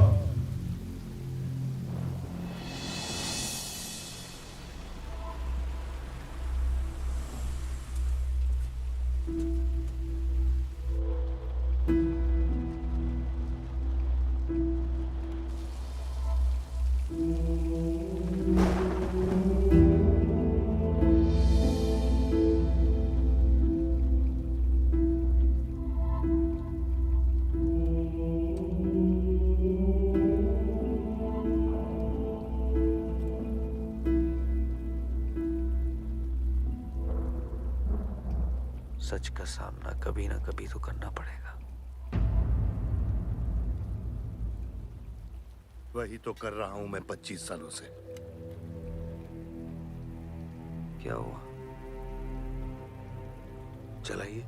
सच का सामना कभी ना कभी तो करना पड़ेगा। वही तो कर रहा हूं मैं 25 सालों से। क्या हुआ? चलाइए।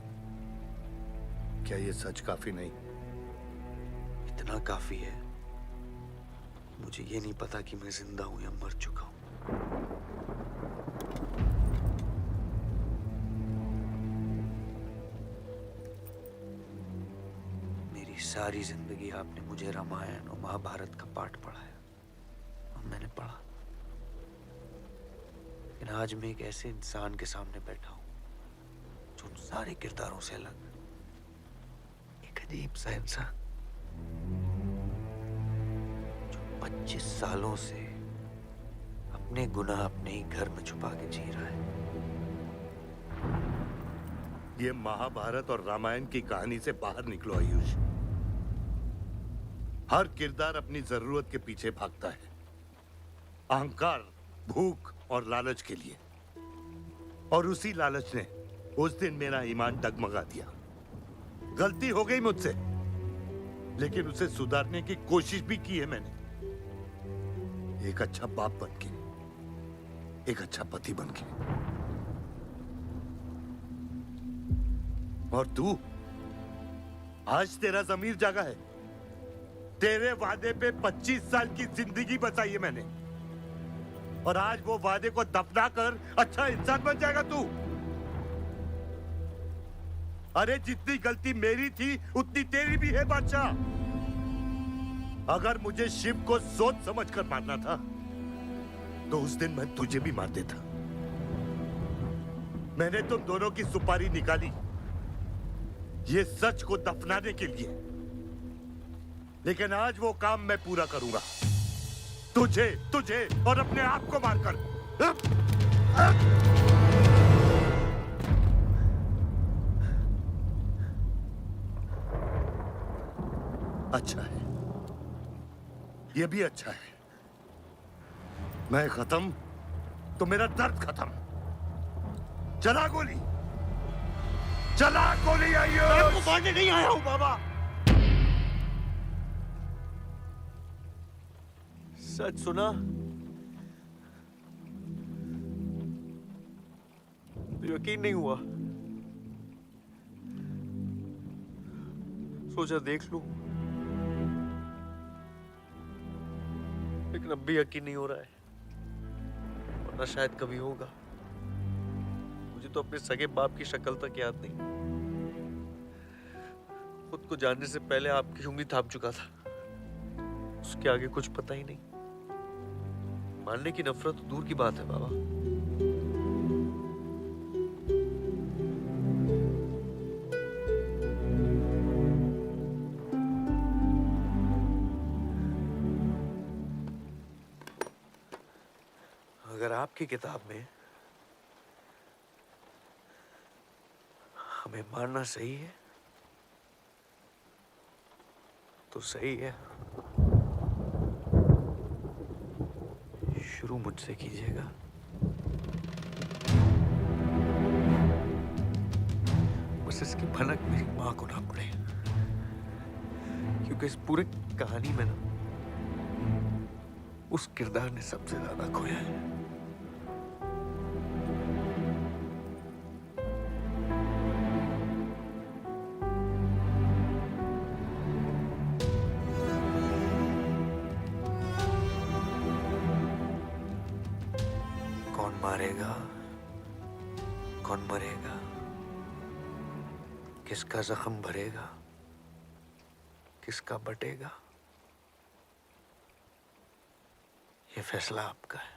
क्या ये सच काफी नहीं? इतना काफी है। मुझे ये नहीं पता कि मैं जिंदा हूं या मर चुका हूं। मेरी सारी जिंदगी आपने मुझे रामायण और महाभारत का पाठ पढ़ाया और मैंने पढ़ा, लेकिन आज मैं एक ऐसे इंसान के सामने बैठा हूं जो उन सारे किरदारों से अलग, एक अजीब सा इंसान जो 25 सालों से अपने गुनाह अपने ही घर में छुपा के जी रहा है। ये महाभारत और रामायण की कहानी से बाहर निकलो आयुष। हर किरदार अपनी जरूरत के पीछे भागता है, अहंकार, भूख और लालच के लिए, और उसी लालच ने उस दिन मेरा ईमान डगमगा दिया। गलती हो गई मुझसे, लेकिन उसे सुधारने की कोशिश भी की है मैंने। एक अच्छा बाप बन के, एक अच्छा पति बन के। और तू, आज तेरा ज़मीर जागा है। तेरे वादे पे 25 साल की जिंदगी बचाई है मैंने, और आज वो वादे को दफना कर अच्छा इंसान बन जाएगा तू। अरे जितनी गलती मेरी थी उतनी तेरी भी है बादशाह। अगर मुझे शिव को सोच समझ कर मारना था तो उस दिन मैं तुझे भी मार देता। मैंने तुम दोनों की सुपारी निकाली ये सच को दफनाने के लिए, लेकिन आज वो काम मैं पूरा करूंगा, तुझे और अपने आप को मारकर। अच्छा है, ये भी अच्छा है। मैं खत्म तो मेरा दर्द खत्म। चला गोली, चला गोली। आइए, आपको मारने नहीं आया हूं बाबा। सच सुना तो यकीन नहीं हुआ, सोचा देख लूं, लेकिन अब भी यकीन नहीं हो रहा है, वरना शायद कभी होगा। मुझे तो अपने सगे बाप की शक्ल तक याद नहीं। खुद को जानने से पहले आपकी उंगली थाप चुका था, उसके आगे कुछ पता ही नहीं। मानने की नफरत तो दूर की बात है बाबा। अगर आपकी किताब में हमें मारना सही है तो सही है। शुरू मुझसे कीजिएगा। बस इसकी भनक मेरी मां को ना पड़े, क्योंकि इस पूरी कहानी में ना उस किरदार ने सबसे ज्यादा खोया है। कौन मारेगा, कौन मरेगा, किसका जख्म भरेगा, किसका बटेगा, ये फैसला आपका है।